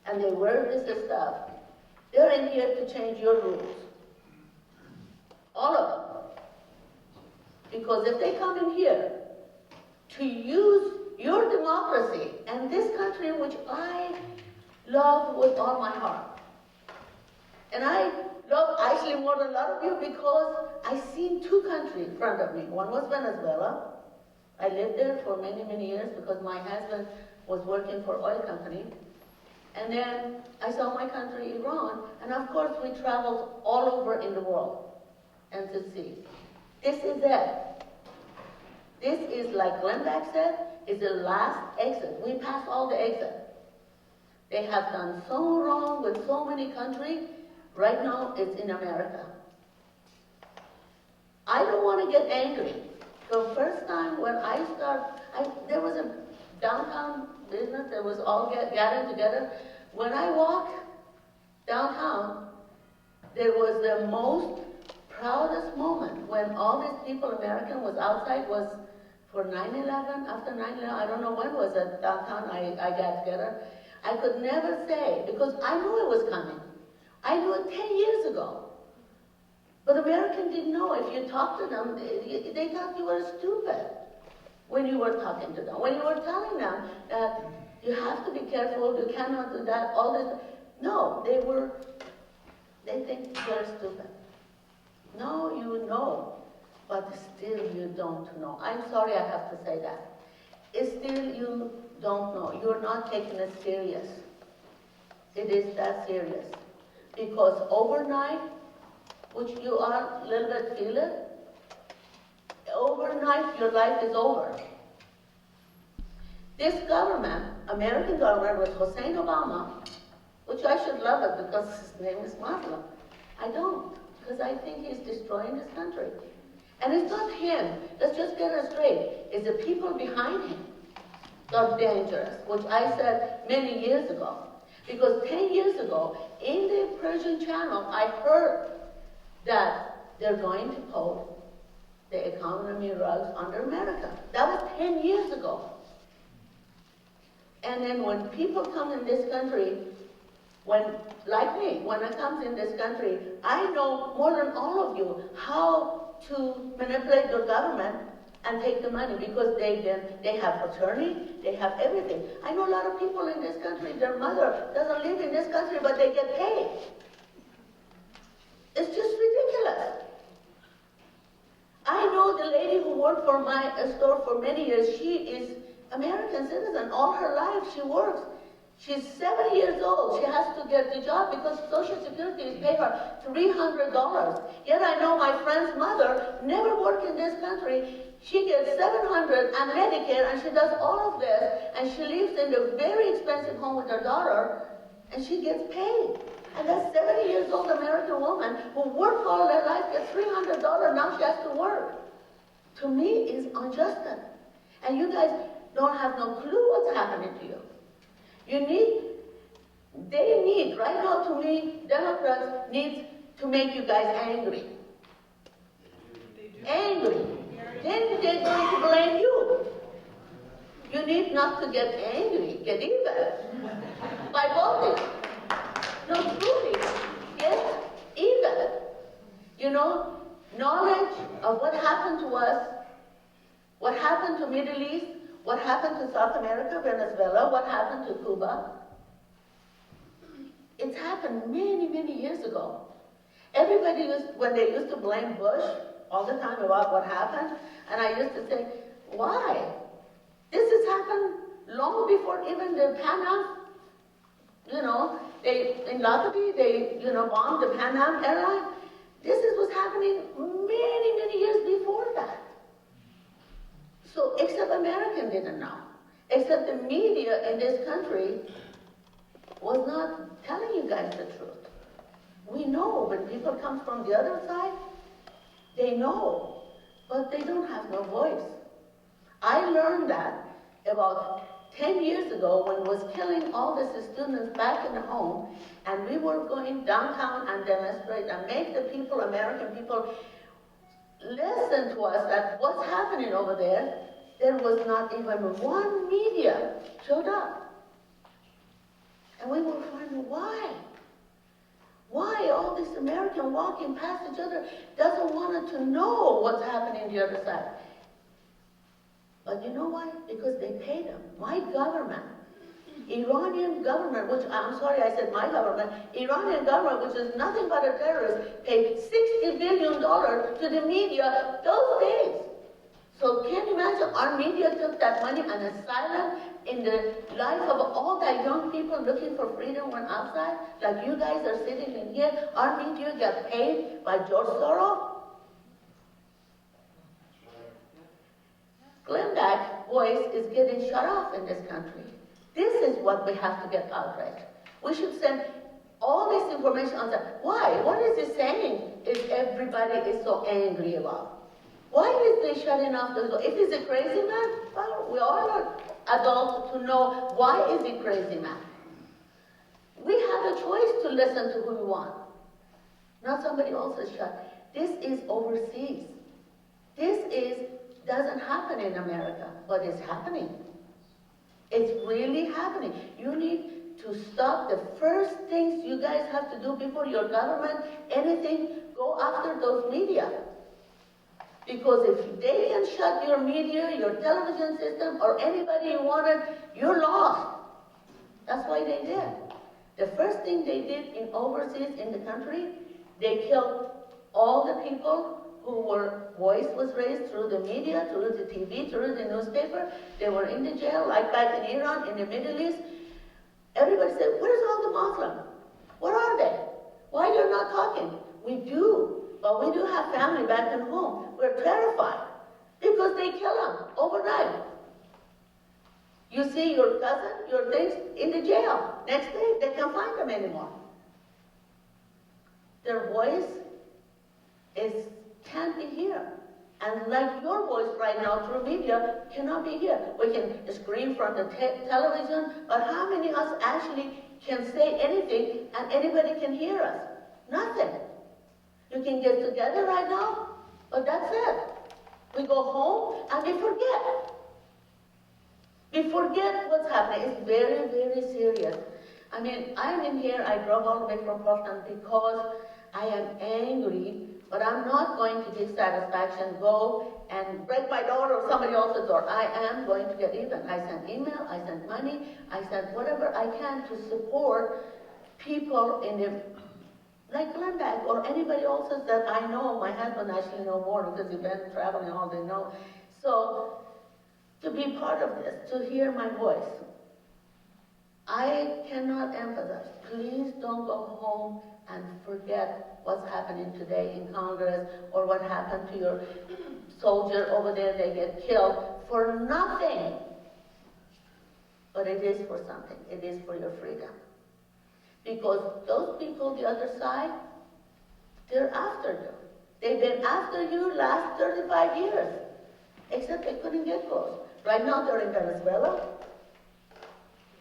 and they wear this stuff. They're in here to change your rules. All of them. Because if they come in here to use your democracy and this country, which I love with all my heart, and I love Iceland more than a lot of you because I seen two countries in front of me. One was Venezuela. I lived there for many, many years because my husband was working for oil company. And then I saw my country, Iran, and of course we traveled all over in the world and to see. This is it. This is, like Glenn said, is the last exit. We passed all the exits. They have done so wrong with so many countries. Right now, it's in America. I don't want to get angry. The first time when I there was a downtown business that was all gathered together. When I walked downtown, there was the most proudest moment when all these people, American, was outside, was for 9/11, after 9/11, I don't know when was it, downtown I got together. I could never say, because I knew it was coming. I knew it 10 years ago. But Americans didn't know. If you talked to them, they thought you were stupid when you were talking to them. When you were telling them that you have to be careful, you cannot do that, all this. No, they think you're stupid. No, you know, but still you don't know. I'm sorry I have to say that. It's still you don't know. You're not taking it serious. It is that serious. Because overnight, which you are a little bit feeling, overnight your life is over. This government, American government with Hussein Obama, which I should love it because his name is Muslim. I don't, because I think he's destroying this country. And it's not him. Let's just get it straight. It's the people behind him that are dangerous, which I said many years ago. Because 10 years ago, in the Persian Channel, I heard that they're going to put the economy rugs under America. That was 10 years ago. And then when people come in this country, like me, when I come in this country, I know more than all of you how to manipulate your government and take the money because they have attorney, they have everything. I know a lot of people in this country, their mother doesn't live in this country, but they get paid. It's just ridiculous. I know the lady who worked for my store for many years, she is American citizen. All her life she works. She's 70 years old. She has to get the job because Social Security is paying her $300. Yet I know my friend's mother never worked in this country. She gets $700 and Medicare, and she does all of this, and she lives in a very expensive home with her daughter, and she gets paid. And that 70 years old American woman who worked all her life gets $300. Now she has to work. To me, is unjust. And you guys don't have no clue what's happening to you. They need, right now to me, Democrats need to make you guys angry. Angry. Then they're going to blame you. You need not to get angry, get even by voting. No, truly, get even. You know, knowledge of what happened to us, what happened to Middle East, what happened to South America, Venezuela, what happened to Cuba. It's happened many, many years ago. Everybody when they used to blame Bush all the time about what happened, and I used to say, why? This has happened long before even the Pan Am, in Lottery, they, bombed the Pan Am airline. Was happening many, many years before that. So, except American didn't know. Except the media in this country was not telling you guys the truth. We know when people come from the other side, they know, but they don't have no voice. I learned that about 10 years ago when was killing all these students back in the home, and we were going downtown and demonstrate and make the people, American people, listen to us that what's happening over there. There was not even one media showed up. And we were wondering why. Why all these Americans walking past each other doesn't want to know what's happening on the other side. But you know why? Because they pay them. My government, Iranian government, which, I'm sorry I said my government, Iranian government, which is nothing but a terrorist, paid $60 billion to the media those days. So can you imagine our media took that money and asylum in the life of all that young people looking for freedom went outside? Like you guys are sitting in here, our media got paid by George Soros? Glendack's voice is getting shut off in this country. This is what we have to get outraged. We should send all this information on that. Why? What is it saying if everybody is so angry about? Why is they shutting off the door? If he's a crazy man, well, we all are adults to know why is he crazy man. We have a choice to listen to who we want, not somebody else's shut. This is overseas. Doesn't happen in America, but it's happening. It's really happening. You need to stop the first things you guys have to do before your government, anything, go after those media. Because if they can shut your media, your television system, or anybody you wanted, you're lost. That's why they did. The first thing they did in overseas in the country, they killed all the people who were voice was raised through the media, through the TV, through the newspaper. They were in the jail, like back in Iran, in the Middle East. Everybody said, where's all the Muslims? Where are they? Why you're not talking? We do. But we do have family back at home. We're terrified because they kill them overnight. You see your cousin, your things in the jail. Next day, they can't find them anymore. Their voice can't be here. And like your voice right now through media cannot be here. We can scream from the television, but how many of us actually can say anything and anybody can hear us? Nothing. You can get together right now, but that's it. We go home and we forget. We forget what's happening. It's very, very serious. I mean, I'm in here, I drove all the way from Portland because I am angry, but I'm not going to give satisfaction, go and break my door or somebody else's door. I am going to get even. I send email, I send money, I send whatever I can to support people in the like Glendack or anybody else that I know. My husband actually know more because he's been traveling all day know. So, to be part of this, to hear my voice, I cannot emphasize, please don't go home and forget what's happening today in Congress or what happened to your soldier over there, they get killed for nothing. But it is for something, it is for your freedom. Because those people, the other side, they're after you. They've been after you last 35 years. Except they couldn't get close. Right now they're in Venezuela.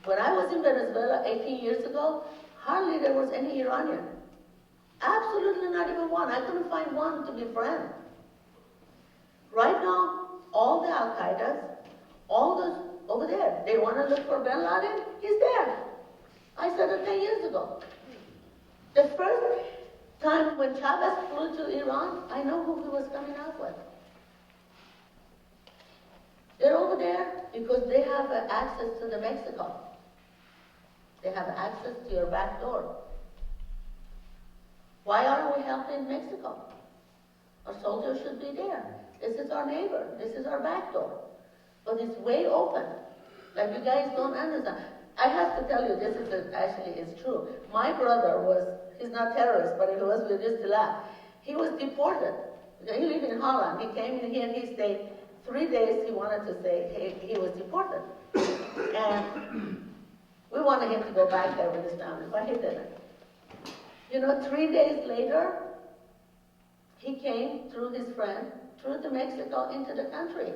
When I was in Venezuela 18 years ago, hardly there was any Iranian. Absolutely not even one. I couldn't find one to be friend. Right now, all the Al-Qaedas, all those over there, they want to look for bin Laden, he's there. I said it 10 years ago. The first time when Chavez flew to Iran, I know who he was coming out with. They're over there because they have access to the Mexico. They have access to your back door. Why aren't we helping Mexico? Our soldiers should be there. This is our neighbor. This is our back door. But it's way open. Like you guys don't understand. I have to tell you, this is actually is true. My brother he's not terrorist, but he was, we used to laugh. He was deported. He lived in Holland. He came in here and he stayed 3 days. He wanted to say he was deported. And we wanted him to go back there with his family, but he didn't. 3 days later, he came through his friend, through to Mexico into the country.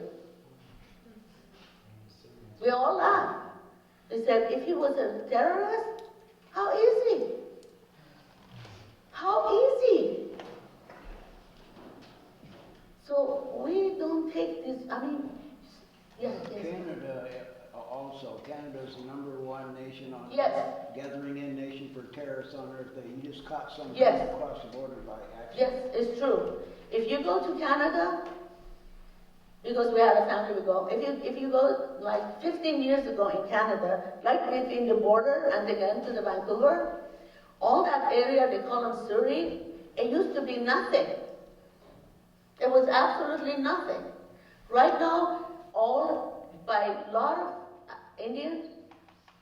We all laughed. They said, if he was a terrorist, how easy? How easy? So we don't take this, yes. Canada also, Canada's the #1 nation on Yes. Earth, gathering in nation for terrorists on Earth. You just caught some Yes. across the border by accident. Yes, it's true. If you go to Canada, because we had a family we go, if you go like 15 years ago in Canada, like between the border and again to the Vancouver, all that area, they call them Surrey, it used to be nothing. It was absolutely nothing. Right now, by a lot of Indians,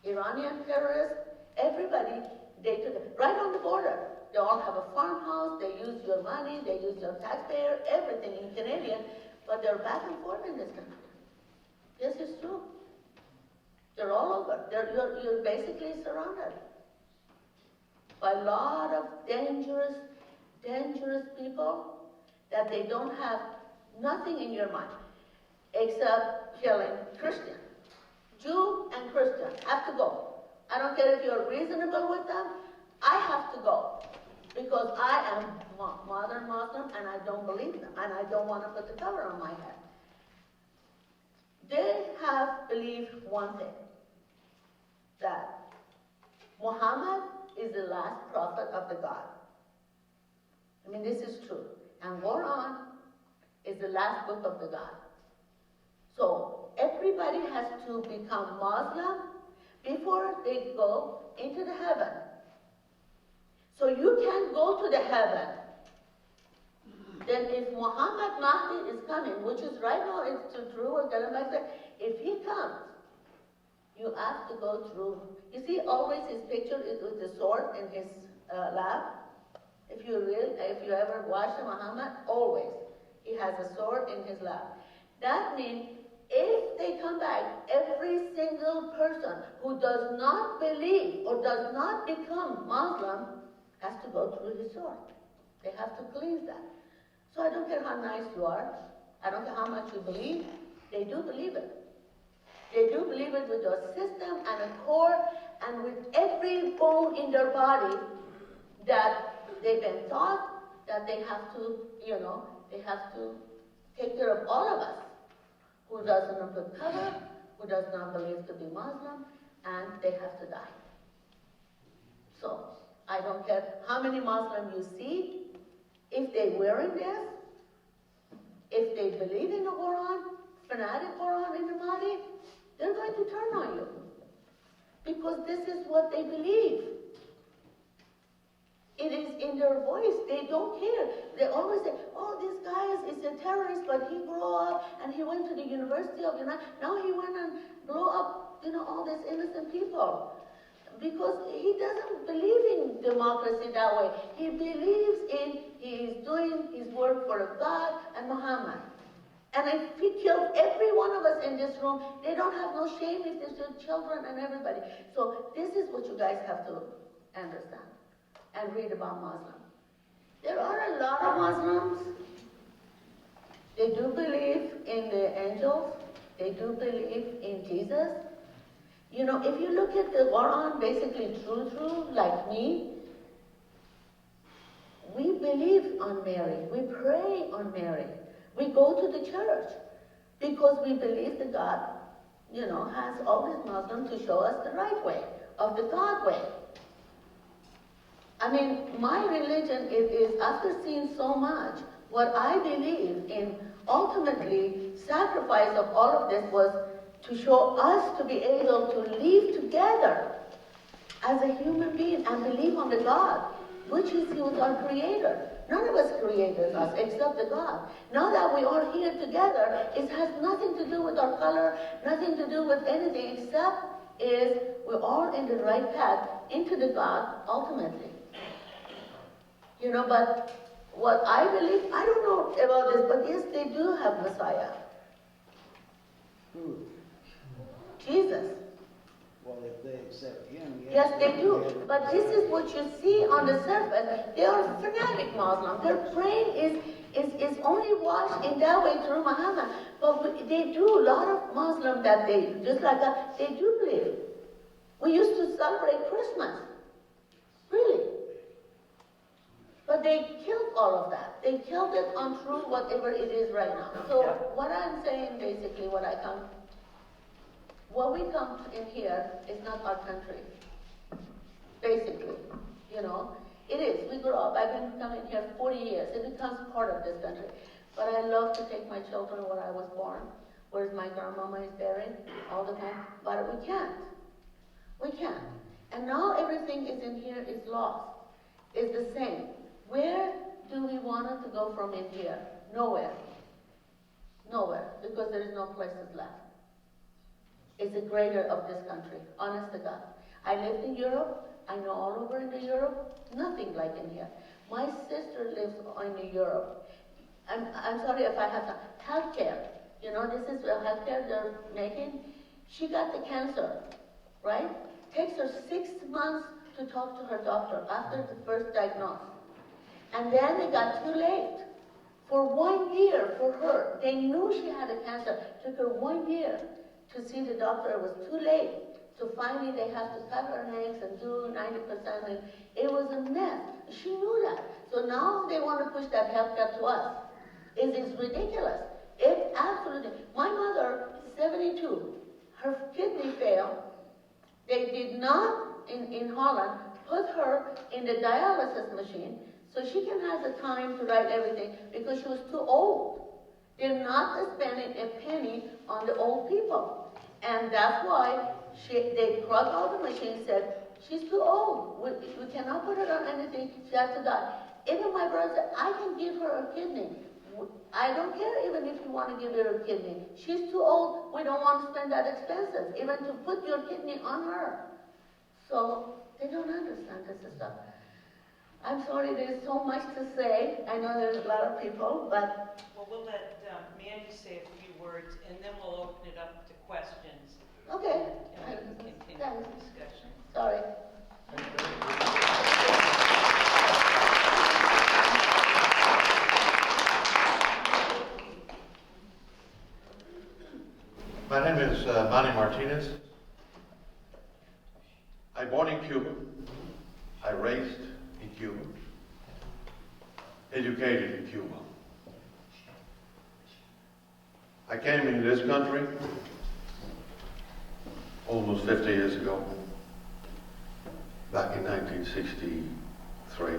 Iranian terrorists, everybody, they took it right on the border. They all have a farmhouse, they use your money, they use your taxpayer, everything in Canadian, but they're back and forth in this country. This is true. They're all over. You're basically surrounded by a lot of dangerous people that they don't have nothing in your mind except killing Christian. Jew and Christian have to go. I don't care if you're reasonable with them, I have to go. Because I am modern Muslim and I don't believe them and I don't want to put the cover on my head. They have believed one thing, that Muhammad is the last prophet of the God. This is true. And Quran is the last book of the God. So everybody has to become Muslim before they go into the heaven. So you can't go to the heaven. Then if Muhammad Mahdi is coming, which is right now, it's true, if he comes, you have to go through. You see, always his picture is with the sword in his lap. If you ever watch Muhammad, always he has a sword in his lap. That means if they come back, every single person who does not believe or does not become Muslim has to go through his sword. They have to cleanse that. So I don't care how nice you are, I don't care how much you believe, they do believe it. They do believe it with your system and a core and with every bone in their body that they've been taught that they have to, they have to take care of all of us who doesn't put cover, who does not believe to be Muslim, and they have to die. So I don't care how many Muslims you see, if they're wearing this, if they believe in the Quran, fanatic Quran in the body, they're going to turn on you. Because this is what they believe. It is in their voice. They don't care. They always say, oh, this guy is a terrorist, but he grew up and he went to the University of United. Now he went and blew up, all these innocent people. Because he doesn't believe in democracy that way. He believes he is doing his work for God and Muhammad. And if he killed every one of us in this room, they don't have no shame if there's their children and everybody. So this is what you guys have to understand and read about Muslims. There are a lot of Muslims. They do believe in the angels. They do believe in Jesus. If you look at the Quran, basically true, like me, we believe on Mary. We pray on Mary. We go to the church because we believe that God, has all these Muslims to show us the right way, of the God way. My religion is after seeing so much, what I believe in, ultimately, sacrifice of all of this was to show us to be able to live together as a human being and believe on the God, which is He was our creator. None of us created us except the God. Now that we are here together, it has nothing to do with our color, nothing to do with anything except is we're all in the right path into the God ultimately. You know, but what I believe, I don't know about this, but yes, they do have Messiah. Who? Jesus. Well, if they accept him, Yes, they have do. to But this is what you see on the surface. They are fanatic Muslims. Their brain is only washed in that way through Muhammad. But they do, a lot of Muslims that they, just like that, they do believe. We used to celebrate Christmas. Really. But they killed all of that. They killed it on true whatever it is right now. So what I'm saying, basically, what we come in here is not our country. Basically, you know, it is. We grew up. I've been coming here 40 years. It becomes part of this country. But I love to take my children where I was born, where my grandmama is buried, all the time. But we can't. We can't. And now everything is in here is lost. It's the same. Where do we want it to go from in here? Nowhere. Nowhere. Because there is no places left. It's the greater of this country. Honest to God. I lived in Europe. I know all over in Europe. Nothing like in here. My sister lives in Europe. I'm sorry if I have to. Healthcare. You know, this is the healthcare they're making. She got the cancer, right? Takes her 6 months to talk to her doctor after the first diagnosis. And then it got too late. For 1 year for her, they knew she had a cancer. Took her 1 year to see the doctor. It was too late. So finally they have to cut her legs and do 90%. And it was a mess. She knew that. So now they want to push that healthcare to us. It is ridiculous. It absolutely. My mother, 72, her kidney failed. They did not, in Holland, put her in the dialysis machine so she can have the time to write everything because she was too old. They're not spending a penny on the old people. And that's why they plugged out the machine and said, she's too old. We cannot put her on anything. She has to die. Even my brother said, I can give her a kidney. I don't care even if you want to give her a kidney. She's too old. We don't want to spend that expensive, even to put your kidney on her. So they don't understand this stuff. I'm sorry, there's so much to say. I know there's a lot of people, but... Well, we'll let Mandy say a few words, and then we'll open it up to questions. Okay. And we can continue the discussion. Sorry. My name is Manny Martinez. I born in Cuba. I raised in Cuba. Educated in Cuba. I came into this country almost 50 years ago, back in 1963,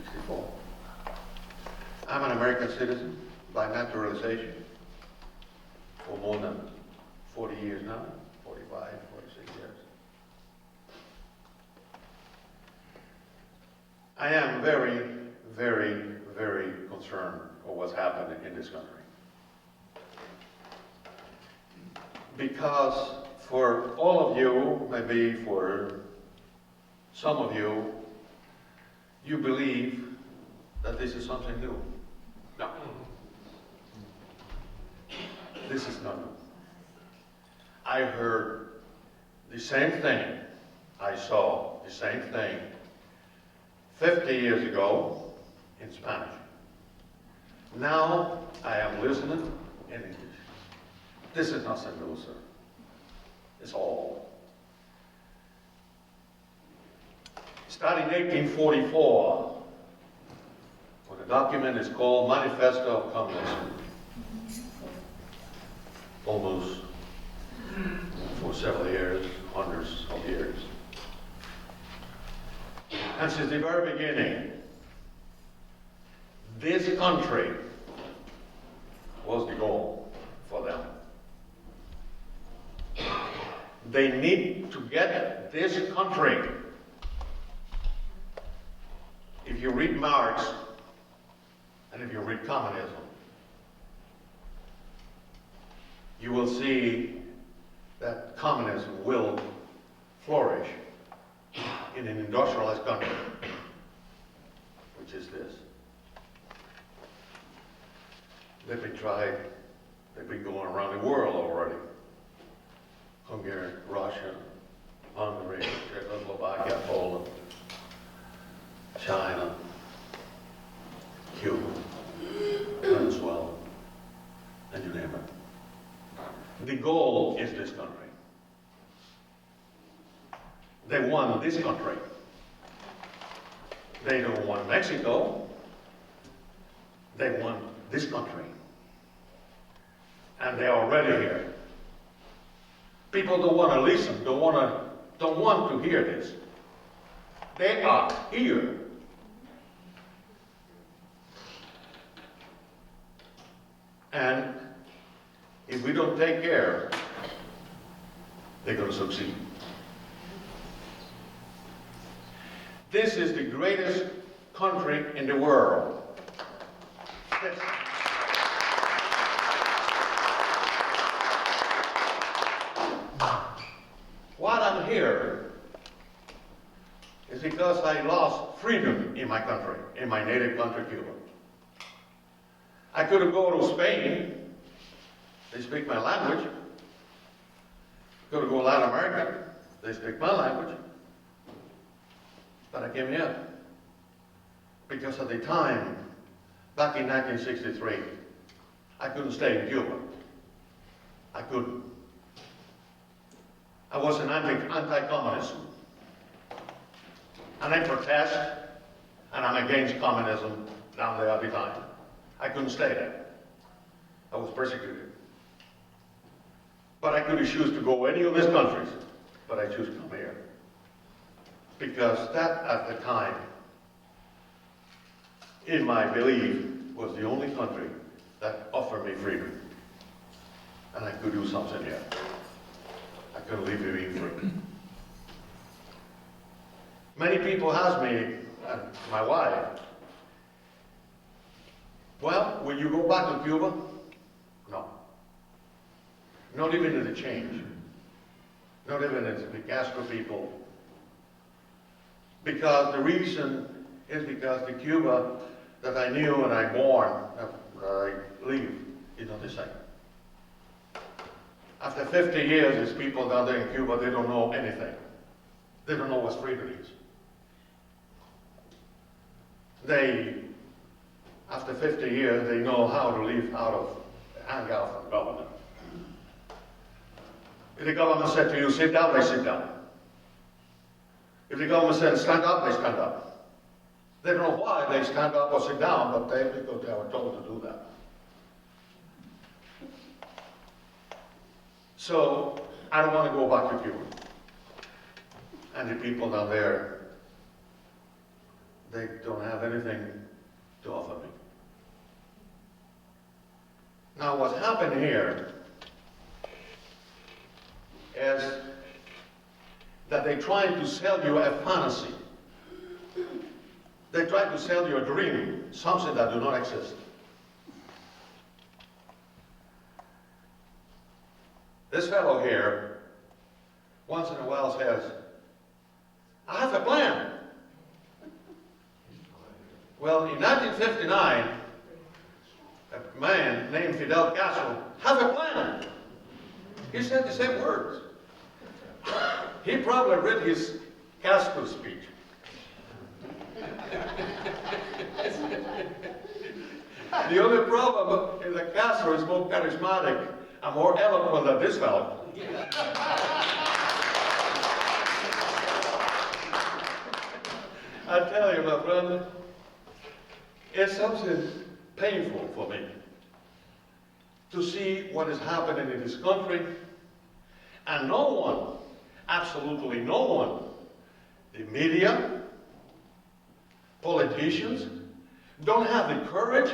64. I'm an American citizen by naturalization for more than 40 years now, 45, 46 years. I am very, very, very concerned for what's happening in this country. Because for all of you, maybe for some of you, you believe that this is something new. No. This is not new. I heard the same thing, I saw the same thing 50 years ago in Spanish. Now I am listening in English. This is nothing new, sir. It's all. Starting in 1844, when the document is called Manifesto of Communism. Almost for several years, hundreds of years. And since the very beginning, this country was the goal for them. They need to get this country. If you read Marx, and if you read communism, you will see that communism will flourish in an industrialized country, which is this. They've been going around the world already. Hungary, Russia, Hungary, Czechoslovakia, Poland, China, Cuba, Venezuela, and you name it. The goal is this country. They won this country. They don't want Mexico. They want this country. And they're already here. People don't want to listen, don't want to hear this. They are here. And if we don't take care, they're going to succeed. This is the greatest country in the world. What I'm here is because I lost freedom in my country, in my native country, Cuba. I could have gone to Spain. They speak my language. Could have gone to Latin America. They speak my language. But I came here because at the time, back in 1963, I couldn't stay in Cuba. I couldn't. I was an anti-communist. And I protest, and I'm against communism down there at the time. I couldn't stay there. I was persecuted. But I could have chosen to go any of these countries, but I choose to come here. Because that, at the time, in my belief, was the only country that offered me freedom. And I could do something here. I couldn't leave it being free. Many people ask me, and my wife, well, will you go back to Cuba? No. Not even in the change. Not even as the Castro people. Because the reason is because the Cuba that I knew and I born, that I leave, is not the same. After 50 years, these people down there in Cuba, they don't know anything. They don't know what freedom is. After 50 years, they know how to live out of hang out from the government. If the government said to you, sit down, they sit down. If the government said stand up, they stand up. They don't know why they stand up or sit down, but because they were told to do that. So, I don't want to go back to Cuba. And the people down there, they don't have anything to offer me. Now, what's happened here is that they try to sell you a fantasy. They try to sell you a dream, something that do not exist. This fellow here, once in a while says, I have a plan. Well, in 1959, a man named Fidel Castro had a plan. He said the same words. He probably read his Castro speech. The only problem is that Castro is more charismatic and more eloquent than this fellow. I tell you, my friend, it's something painful for me to see what is happening in this country, and no one, absolutely no one, the media, politicians, don't have the courage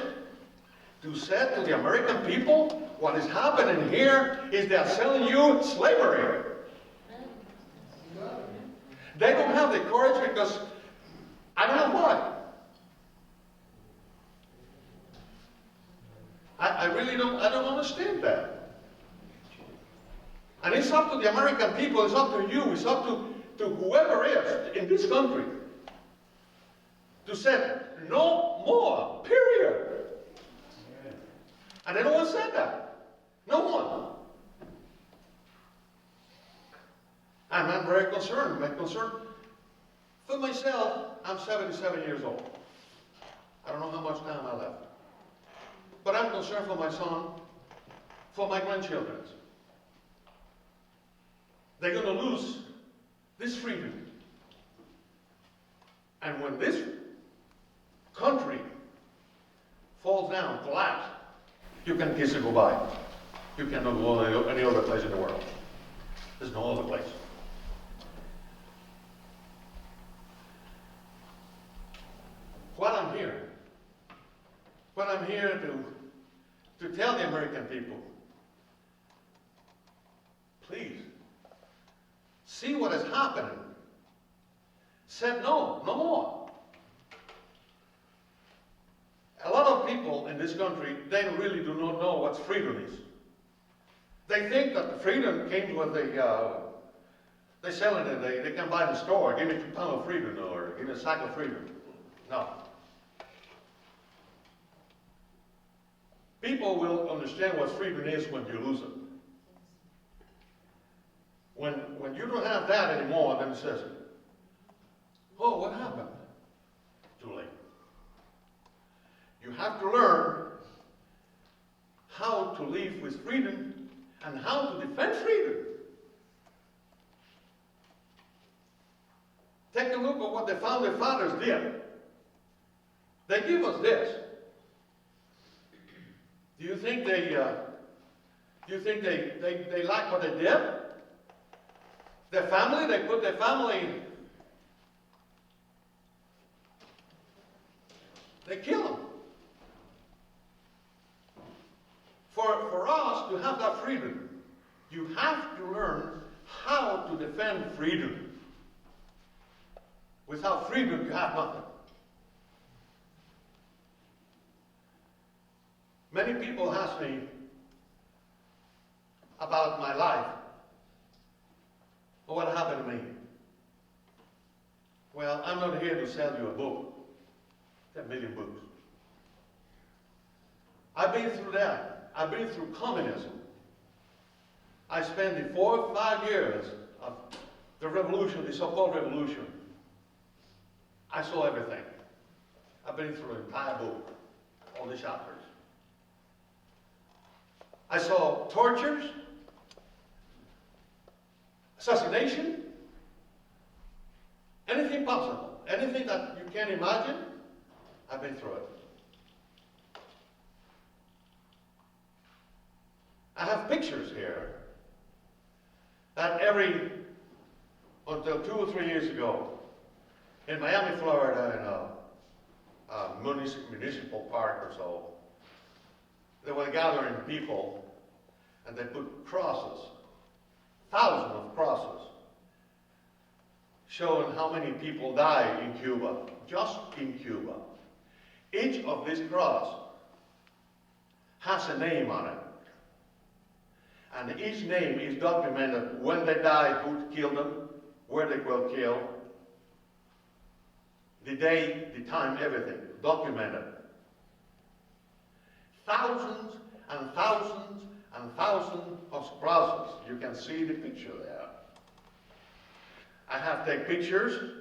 to say to the American people, what is happening here is they are selling you slavery. They don't have the courage because, I don't know why. I really don't understand that. And it's up to the American people, it's up to you, it's up to to whoever is in this country to say no more, period. And no one said that. No one. And I'm very concerned. I'm concerned for myself. I'm 77 years old. I don't know how much time I left. But I'm concerned for my son, for my grandchildren. They're going to lose this freedom. And when this country falls down, collapses, you can kiss it goodbye. You cannot go any other place in the world. There's no other place. What I'm here to tell the American people, please, see what is happening. Said no, no more. A lot of people in this country, they really do not know what freedom is. They think that freedom came with they sell it, they can buy in the store, give me 2 pounds of freedom or give me a sack of freedom. No. People will understand what freedom is when you lose it. When you don't have that anymore, then it says, oh, what happened? Too late. You have to learn how to live with freedom and how to defend freedom. Take a look at what the founding fathers did. They give us this. Do you think they like what they did? Their family, they put their family, they kill them. For us to have that freedom, you have to learn how to defend freedom. Without freedom, you have nothing. Many people ask me about my life. What happened to me? Well, I'm not here to sell you a book. 10 million books. I've been through that. I've been through communism. I spent the 4 or 5 years of the revolution, the so-called revolution. I saw everything. I've been through the entire book, all the chapters. I saw tortures, assassination, anything possible, anything that you can imagine, I've been through it. I have pictures here that until 2 or 3 years ago, in Miami, Florida, in a municipal park or so, they were gathering people and they put crosses, thousands of crosses, showing how many people died in Cuba, just in Cuba. Each of these crosses has a name on it. And each name is documented when they died, who killed them, where they were killed, the day, the time, everything, documented. Thousands and thousands and thousands of crosses. You can see the picture there. I have taken pictures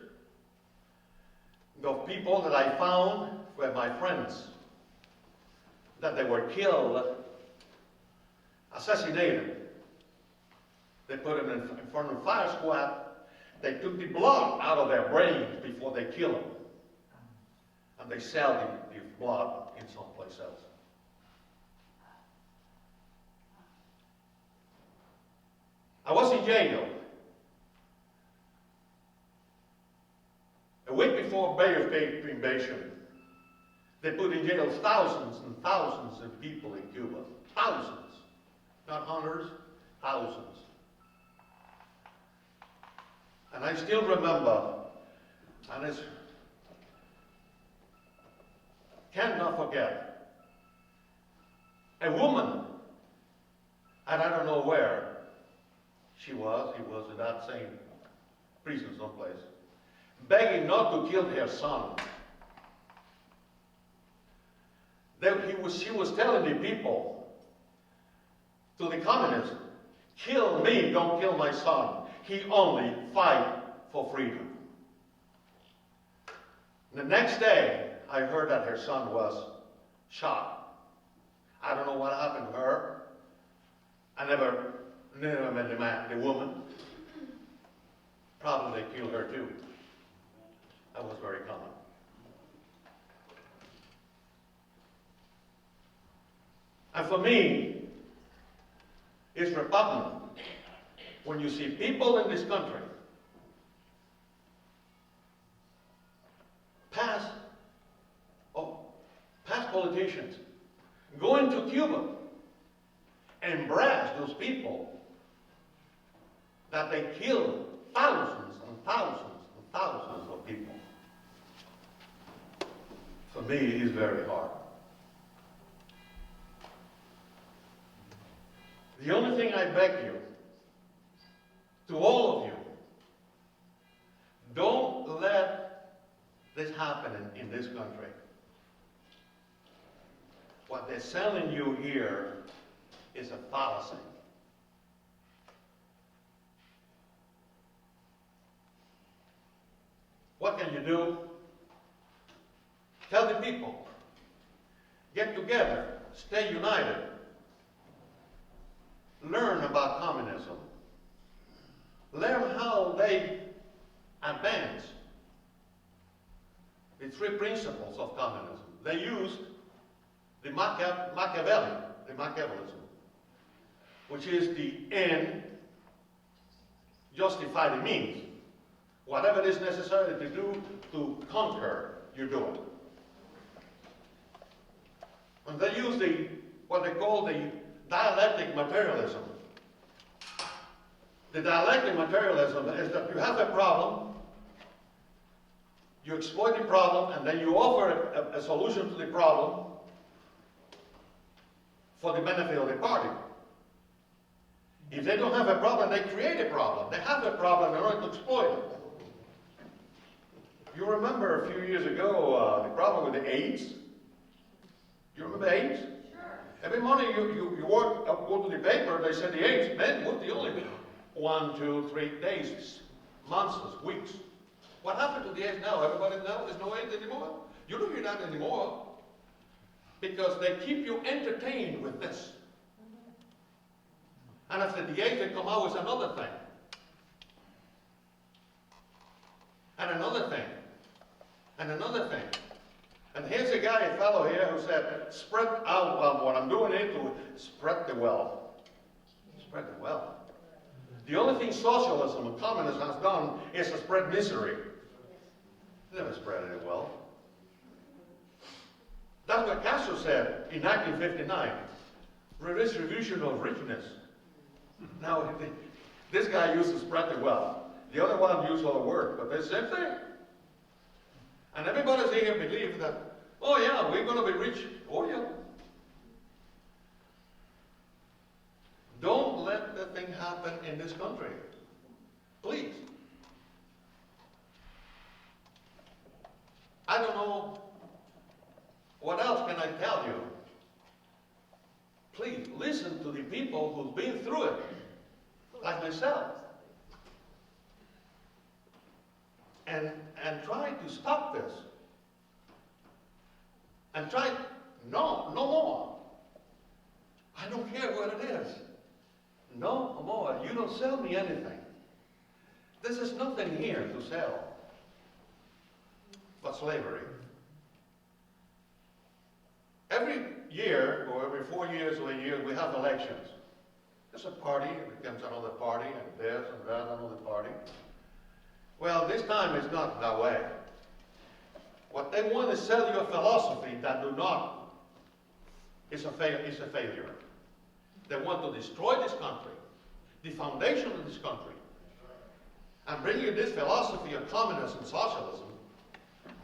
of people that I found were my friends, that they were killed, assassinated. They put them in front of a fire squad. They took the blood out of their brains before they killed them. And they sell the blood in someplace else. I was in jail. A week before Bayer's invasion, they put in jail thousands and thousands of people in Cuba. Thousands. Not hundreds, thousands. And I still remember, and it's cannot forget, a woman, and I don't know where he was in that same prison someplace, begging not to kill her son. She was telling the people, to the communists, kill me, don't kill my son. He only fight for freedom. The next day, I heard that her son was shot. I don't know what happened to her. I never met the man, the woman. Probably they killed her too. That was very common. And for me, it's repugnant when you see people in this country past politicians going to Cuba and embrace those people that they killed thousands and thousands and thousands of people. For me, it is very hard. The only thing I beg you, to all of you, don't let this happen in this country. What they're selling you here is a fallacy. What can you do? Tell the people, get together, stay united, learn about communism, learn how they advance the three principles of communism. They used the Machiavellism, which is the end justify the means. Whatever it is necessary to do to conquer, you do it. And they use what they call the dialectic materialism. The dialectic materialism is that you have a problem, you exploit the problem, and then you offer a solution to the problem for the benefit of the party. If they don't have a problem, they create a problem. They have a problem, they're going to exploit it. You remember a few years ago the problem with the AIDS? You remember AIDS? Sure. Every morning you go to the paper, they said the AIDS, men was the only 1, 2, 3 days, months, weeks. What happened to the AIDS now? Everybody knows there's no AIDS anymore. You don't hear that anymore. Because they keep you entertained with this. And after the AIDS, they come out with another thing. And another thing. And another thing. And here's a fellow here who said, spread out what I'm doing here to spread the wealth. Spread the wealth. The only thing socialism and communism has done is to spread misery. They never spread any wealth. That's what Castro said in 1959. Redistribution of richness. Now, this guy used to spread the wealth. The other one used all the work, but they're the same thing. And everybody's here believes that, oh yeah, we're going to be rich. Oh yeah. Don't let the thing happen in this country. Please. I don't know. What else can I tell you? Please listen to the people who've been through it, like myself. And try to stop this. And try, no more. I don't care what it is. No more. You don't sell me anything. This is nothing here to sell but slavery. Every year, or every 4 years or a year, we have elections. There's a party, it becomes another party, and there's and that, another party. Well, this time it's not that way. What they want is sell you a philosophy that is a failure. They want to destroy this country, the foundation of this country, and bring you this philosophy of communism, socialism,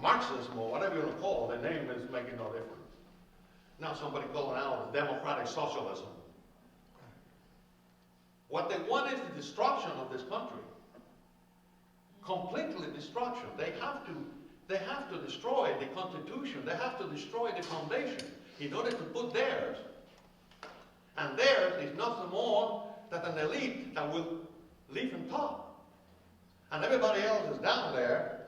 Marxism, or whatever you want to call it. The name is making no difference. Now somebody calling out democratic socialism. What they want is the destruction of this country. completely destruction. They have to destroy the Constitution. They have to destroy the foundation in order to put theirs. And theirs is nothing more than an elite that will live on top. And everybody else is down there.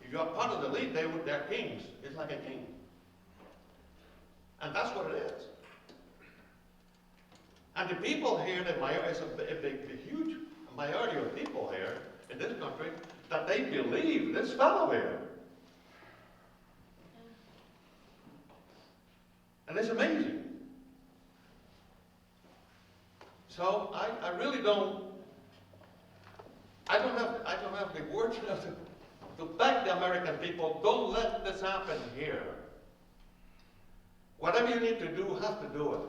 If you are part of the elite, they're kings. It's like a king. And that's what it is. And the people here, it's a huge majority of people here in this country, that they believe this fellow here. And it's amazing. So I really don't have the words to beg the American people, don't let this happen here. Whatever you need to do, have to do it.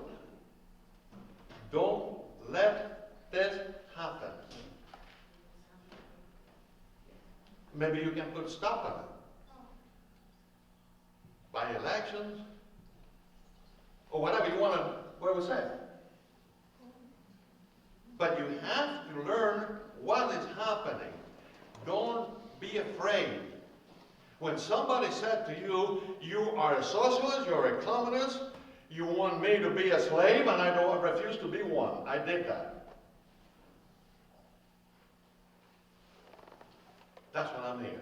Don't let this happen. Maybe you can put a stop on it. By elections, or whatever you want to, what we say. But you have to learn what is happening. Don't be afraid. When somebody said to you, you are a socialist, you're a communist, you want me to be a slave, and I refuse to be one. I did that. That's what I'm here.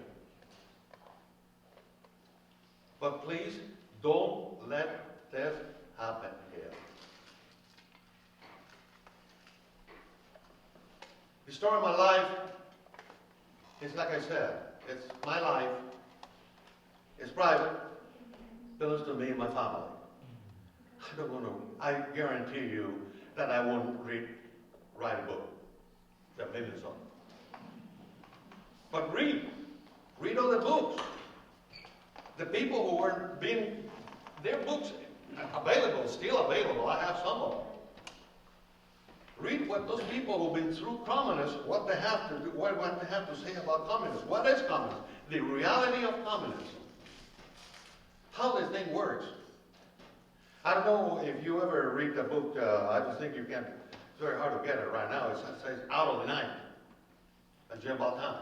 But please, don't let this happen here. The story of my life is like I said, it's my life. It's private. Belongs to me and my family. I don't want to. I guarantee you that I won't write a book. There are millions of them. But read all the books. The people who are their books available, still available. I have some of them. Read what those people who've been through communism, what they have to do, what they have to say about communism. What is communism? The reality of communism. How this thing works. I don't know if you ever read the book, I just think you can, it's very hard to get it right now. It says Out of the Night, by Jim Baltan.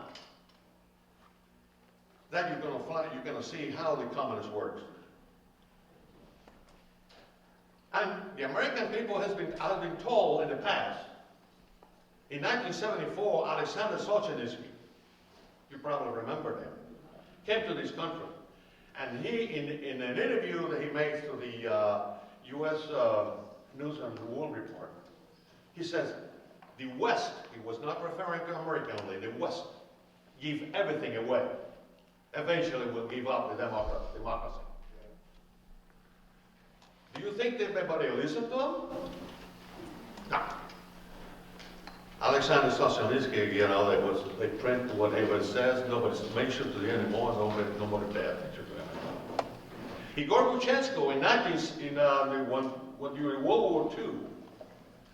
That you're going to see how the communist works. And the American people has been told in the past. In 1974, Alexander Solzhenitsyn, you probably remember him, came to this country. And he, in an interview that he made to the U.S. News and World Report, he says, the West, he was not referring to America only, the West, give everything away. Eventually will give up the democracy. Do you think that everybody will listen to him? No. Alexander Solzhenitsyn, they print whatever it says, nobody's mentioned to the anymore, nobody bad. Igor Kuchenko during World War II,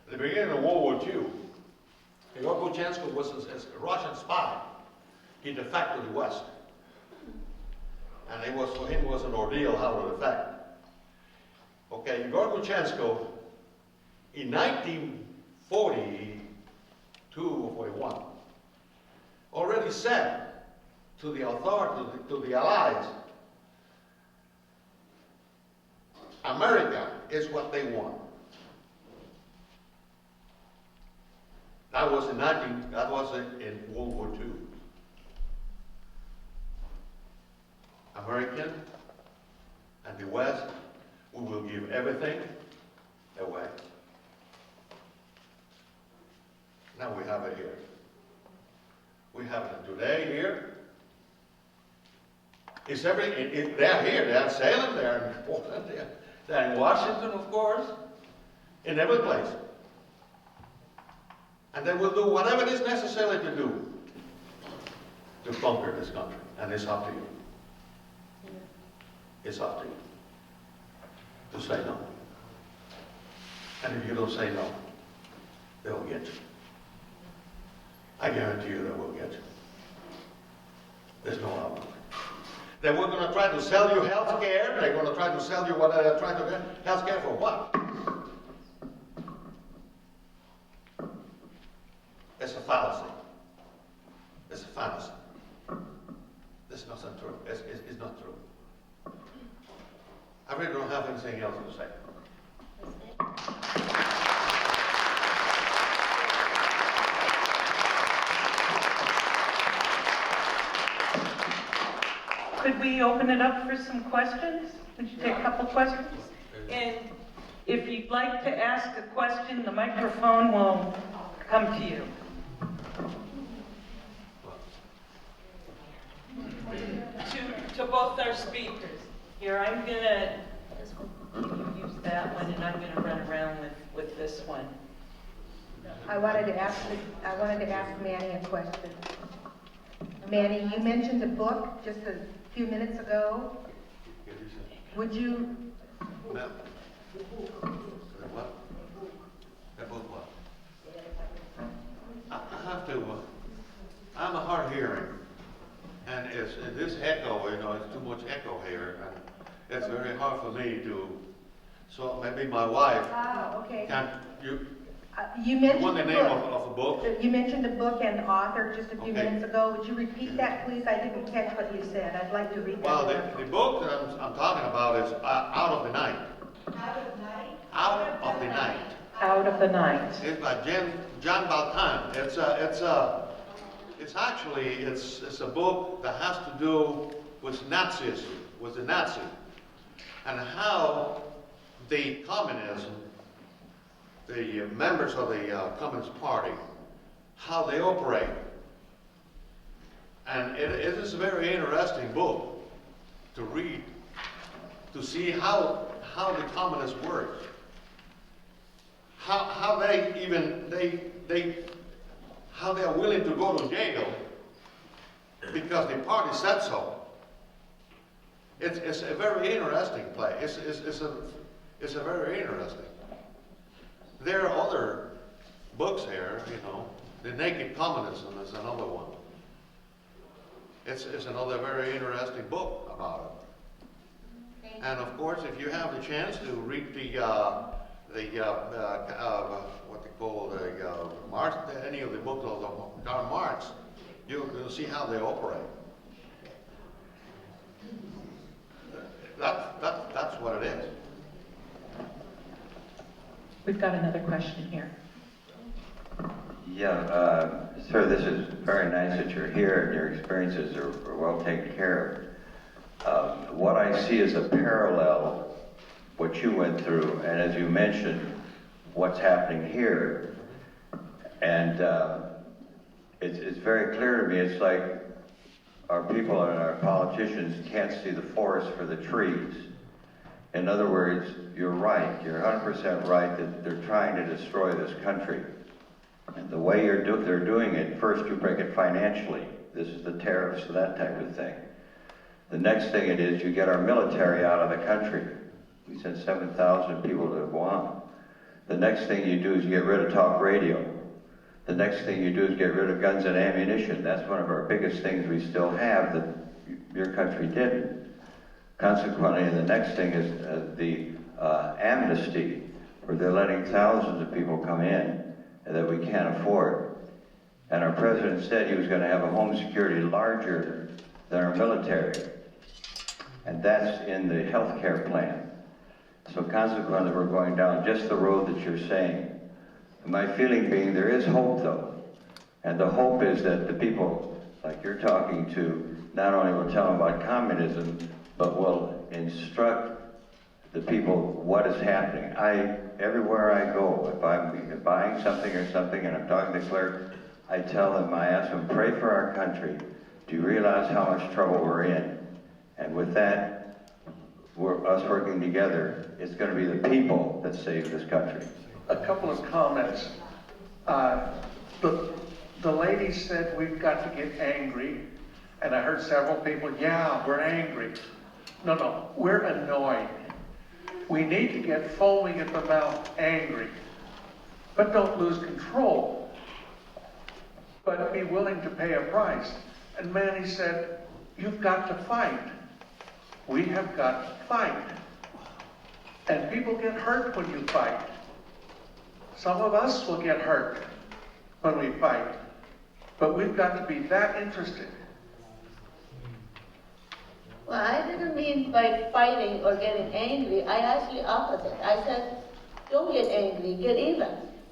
at the beginning of World War II, Igor Kuchenko was a Russian spy. He defected to the West. And for him was an ordeal how to defect. Okay, Igor Kuchenko, in 1942 or 41, already said to the authorities, to the Allies, America is what they want. That was in World War II. American and the West, we will give everything away. Now we have it here. We have it today here. They're here, they're in Salem, they're in Portland, they're in Washington, of course, in every place. And they will do whatever is necessary to do to conquer this country. And it's up to you. It's up to you to say no. And if you don't say no, they'll get you. I guarantee you they will get you. There's no outcome. They were going to try to sell you health care. They're going to try to sell you what they're trying to get. Health care for what? It's a fallacy. It's a fantasy. really don't have anything else to say. Could we open it up for some questions? Would you take a couple questions? And if you'd like to ask a question, the microphone will come to you. To both our speakers. Here, I'm gonna use that one, and I'm gonna run around with this one. I wanted to ask Manny a question. Manny, you mentioned a book just a few minutes ago. Would you? Ma'am? What? That book what? I have to, I'm a hard hearing. And it's this echo, you know, it's too much echo here. And it's very hard for me to, so maybe my wife. Oh, okay. Can you? You mentioned Want the name of a book? You mentioned a book and author just a few minutes ago. Would you repeat that, please? I didn't catch what you said. I'd like to read that. Well, the book that I'm talking about is Out of the Night. Out of the night? Out of the Night. Out of the Night. It's by John Baltan. It's a book that has to do with Nazism, with the Nazi, and how the communism, the members of the Communist Party, how they operate. And it is a very interesting book to read, to see how the communists work, how they are willing to go to jail because the party said so. It's a very interesting play. It's a very interesting. There are other books here, you know. The Naked Communism is another one. It's another very interesting book about it. And of course, if you have the chance to read what they call Marx, any of the books of Karl Marx, you'll see how they operate. That's what it is. We've got another question here. Yeah, sir, this is very nice that you're here and your experiences are well taken care of. What I see is a parallel, what you went through, and as you mentioned, what's happening here. And it's very clear to me, it's like our people and our politicians can't see the forest for the trees. In other words, you're right, you're 100% right that they're trying to destroy this country. And the way they're doing it, first you break it financially. This is the tariffs and that type of thing. The next thing it is, you get our military out of the country. We sent 7,000 people to Guam. The next thing you do is you get rid of talk radio. The next thing you do is get rid of guns and ammunition. That's one of our biggest things we still have that your country didn't. Consequently, the next thing is the amnesty, where they're letting thousands of people come in that we can't afford. And our president said he was going to have a home security larger than our military. And that's in the health care plan. So consequently, we're going down just the road that you're saying. My feeling being there is hope, though. And the hope is that the people, like you're talking to, not only will tell them about communism, but will instruct the people what is happening. Everywhere I go, if I'm buying something or something and I'm talking to the clerk, I tell them, I ask them, pray for our country. Do you realize how much trouble we're in? And with that, us working together, it's going to be the people that save this country. A couple of comments. The lady said we've got to get angry, and I heard several people, yeah, we're angry. No, we're annoyed. We need to get foaming at the mouth angry, but don't lose control, but be willing to pay a price. And Manny said, you've got to fight. We have got to fight. And people get hurt when you fight. Some of us will get hurt when we fight, but we've got to be that interested. Well, I didn't mean by fighting or getting angry. I actually opposite. I said, don't get angry, get even.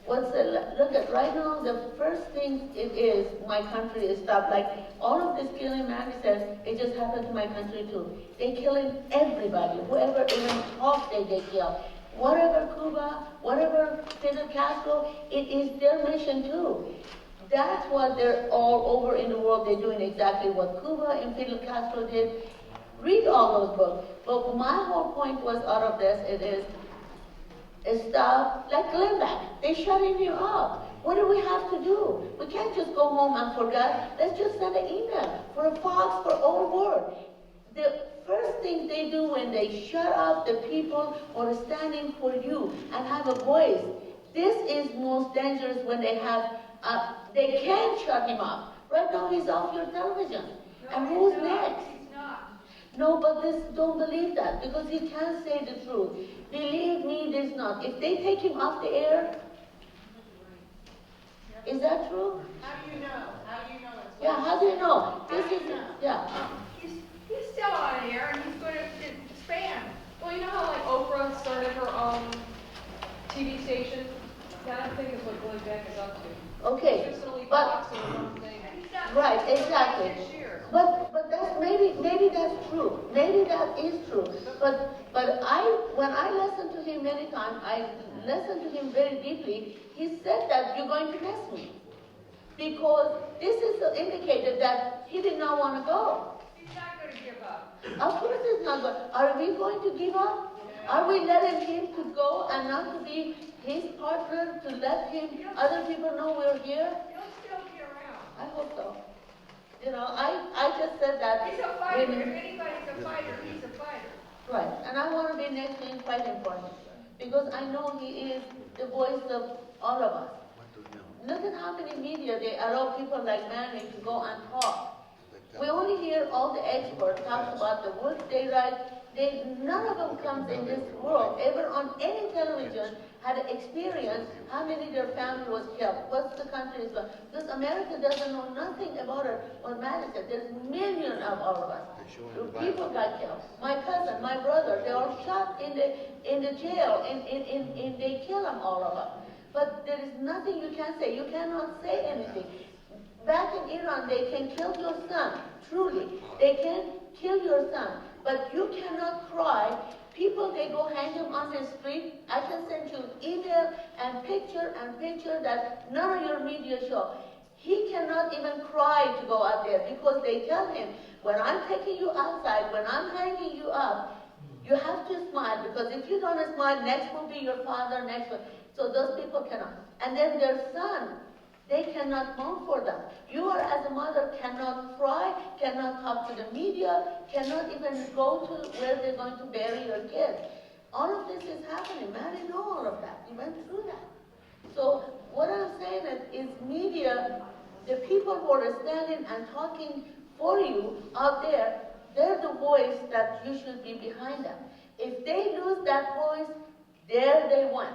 Look at right now, the first thing it is, my country is stopped. Like all of this killing, Maggie says, it just happened to my country too. They're killing everybody, whoever even talks, they kill. Whatever Cuba, whatever Fidel Castro, it is their mission too. That's what they're all over in the world. They're doing exactly what Cuba and Fidel Castro did. Read all those books. But my whole point was out of this, it is stop, like Glenn back. They're shutting him up. What do we have to do? We can't just go home and forget. Let's just send an email for a fax for all world. The first thing they do when they shut up the people who are standing for you and have a voice, this is most dangerous when they have, they can shut him up. Right now he's off your television. No, and who's he's not. next? He's not. No, but don't believe that because he can't say the truth. Believe me, this not. If they take him off the air, is that true? How do you know? How do you know it's Yeah, how do you know? How do you know? Yeah. He's still on air and he's going to expand. Well, you know how like Oprah started her own TV station? That I think is what Glenn Beck is up to. Okay, Consistently but talks on one thing. right, exactly. But that's maybe that's true. Maybe that is true. But when I listened to him many times, I listened to him very deeply. He said that you're going to miss me because this is indicated that he did not want to go. He's not going to give up. Of course he's not going. Are we going to give up? Are we letting him to go and not to be his partner, to let him, other people know we're here? He'll still be around. I hope so. You know, I just said that. He's a fighter. If anybody's a fighter, he's a fighter. Right, and I want to be next to him fighting for him because I know he is the voice of all of us. Look at how many media they allow people like Manny to go and talk. We only hear all the experts talk about the work they write. None of them comes in this world ever on any television had an experience how many their family was killed, what's the country is about. Because America doesn't know nothing about it. What Manny said, there's millions of all of us. People got killed. My cousin, my brother, they all shot in the jail, they kill them, all of them. But there is nothing you can say. You cannot say anything. Back in Iran, they can kill your son. Truly, they can kill your son. But you cannot cry. People, they go hang him on the street. I can send you email and picture that none of your media show. He cannot even cry to go out there because they tell him, when I'm taking you outside, when I'm hanging you up, you have to smile because if you don't smile, next will be your father, next will. So those people cannot. And then their son, they cannot mourn for them. You are, as a mother, cannot cry, cannot talk to the media, cannot even go to where they're going to bury your kids. All of this is happening. Mary know all of that. He went through that. So what I'm saying is media, the people who are standing and talking for you out there, they're the voice that you should be behind them. If they lose that voice, there they went.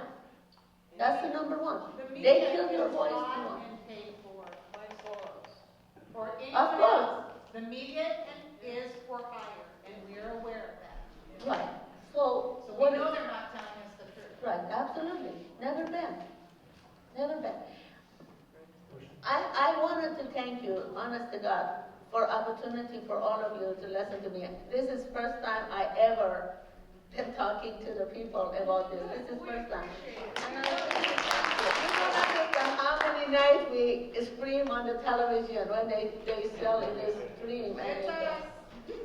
That's the number one. They kill your voice. And paid for by Soros. For Of course. the media is for hire, and we're aware of that. Right. So we know they're not telling us the truth. Right, absolutely. Never been. Never been. I wanted to thank you, honest to God, for opportunity for all of you to listen to me. This is first time I ever been talking to the people about this. This is first time. And I you don't understand how many nights we scream on the television when they sell in this stream.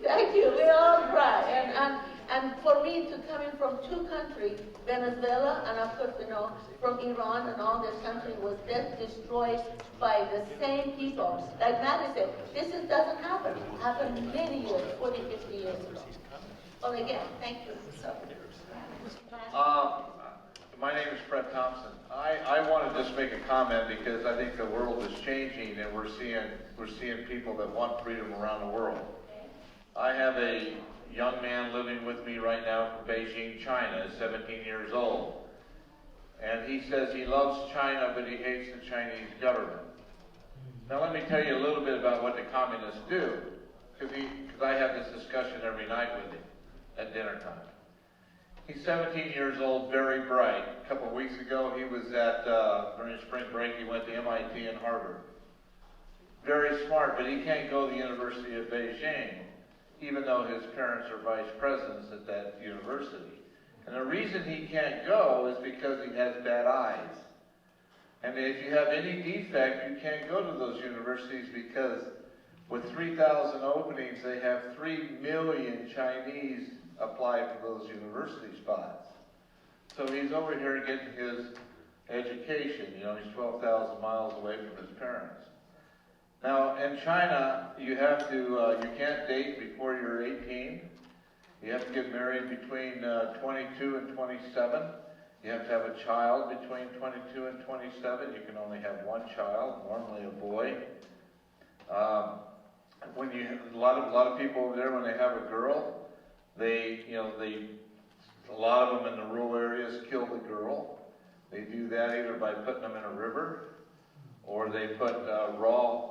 Thank you. We all cry. And for me to come in from two countries, Venezuela and of course, from Iran and all this country was destroyed by the same people. Like Maddie said, this doesn't happen. It happened many years, 40, 50 years ago. Well, again, thank you. My name is Fred Thompson. I want to just make a comment because I think the world is changing and we're seeing people that want freedom around the world. I have a young man living with me right now from Beijing, China, 17 years old. And he says he loves China, but he hates the Chinese government. Now let me tell you a little bit about what the communists do. because I have this discussion every night with him at dinner time. He's 17 years old, very bright. A couple of weeks ago, he was during spring break, he went to MIT and Harvard. Very smart, but he can't go to the University of Beijing, even though his parents are vice presidents at that university. And the reason he can't go is because he has bad eyes. And if you have any defect, you can't go to those universities because with 3,000 openings, they have 3 million Chinese apply for those university spots. So he's over here getting his education. You know, he's 12,000 miles away from his parents. Now, in China, you have to, you can't date before you're 18. You have to get married between 22 and 27. You have to have a child between 22 and 27. You can only have one child, normally a boy. When you have a lot of people over there, when they have a girl, a lot of them in the rural areas kill the girl. They do that either by putting them in a river, or they put raw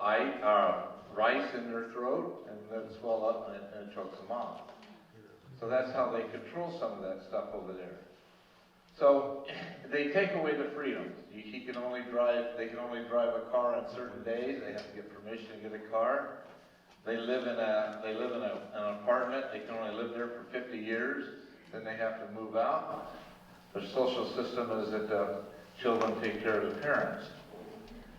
rice in their throat and let it swell up and it chokes them off. So that's how they control some of that stuff over there. So they take away the freedoms. They can only drive a car on certain days. They have to get permission to get a car. They live in an apartment. They can only live there for 50 years. Then they have to move out. The social system is that children take care of the parents.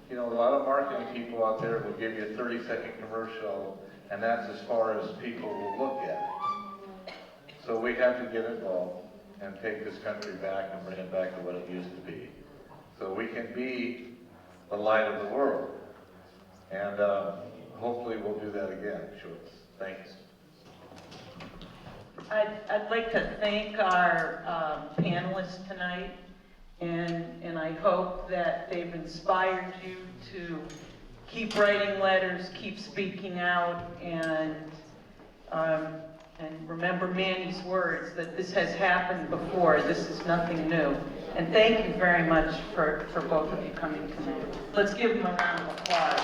You know, a lot of marketing people out there will give you a 30-second commercial, and that's as far as people will look at it. So we have to get involved and take this country back and bring it back to what it used to be. So we can be the light of the world. And hopefully we'll do that again, Schultz. Thanks. I'd like to thank our panelists tonight, and I hope that they've inspired you to keep writing letters, keep speaking out, and remember Manny's words that this has happened before. This is nothing new. And thank you very much for both of you coming tonight. Let's give them a round of applause.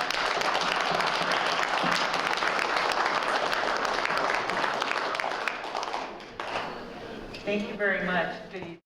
Thank you very much. Good evening.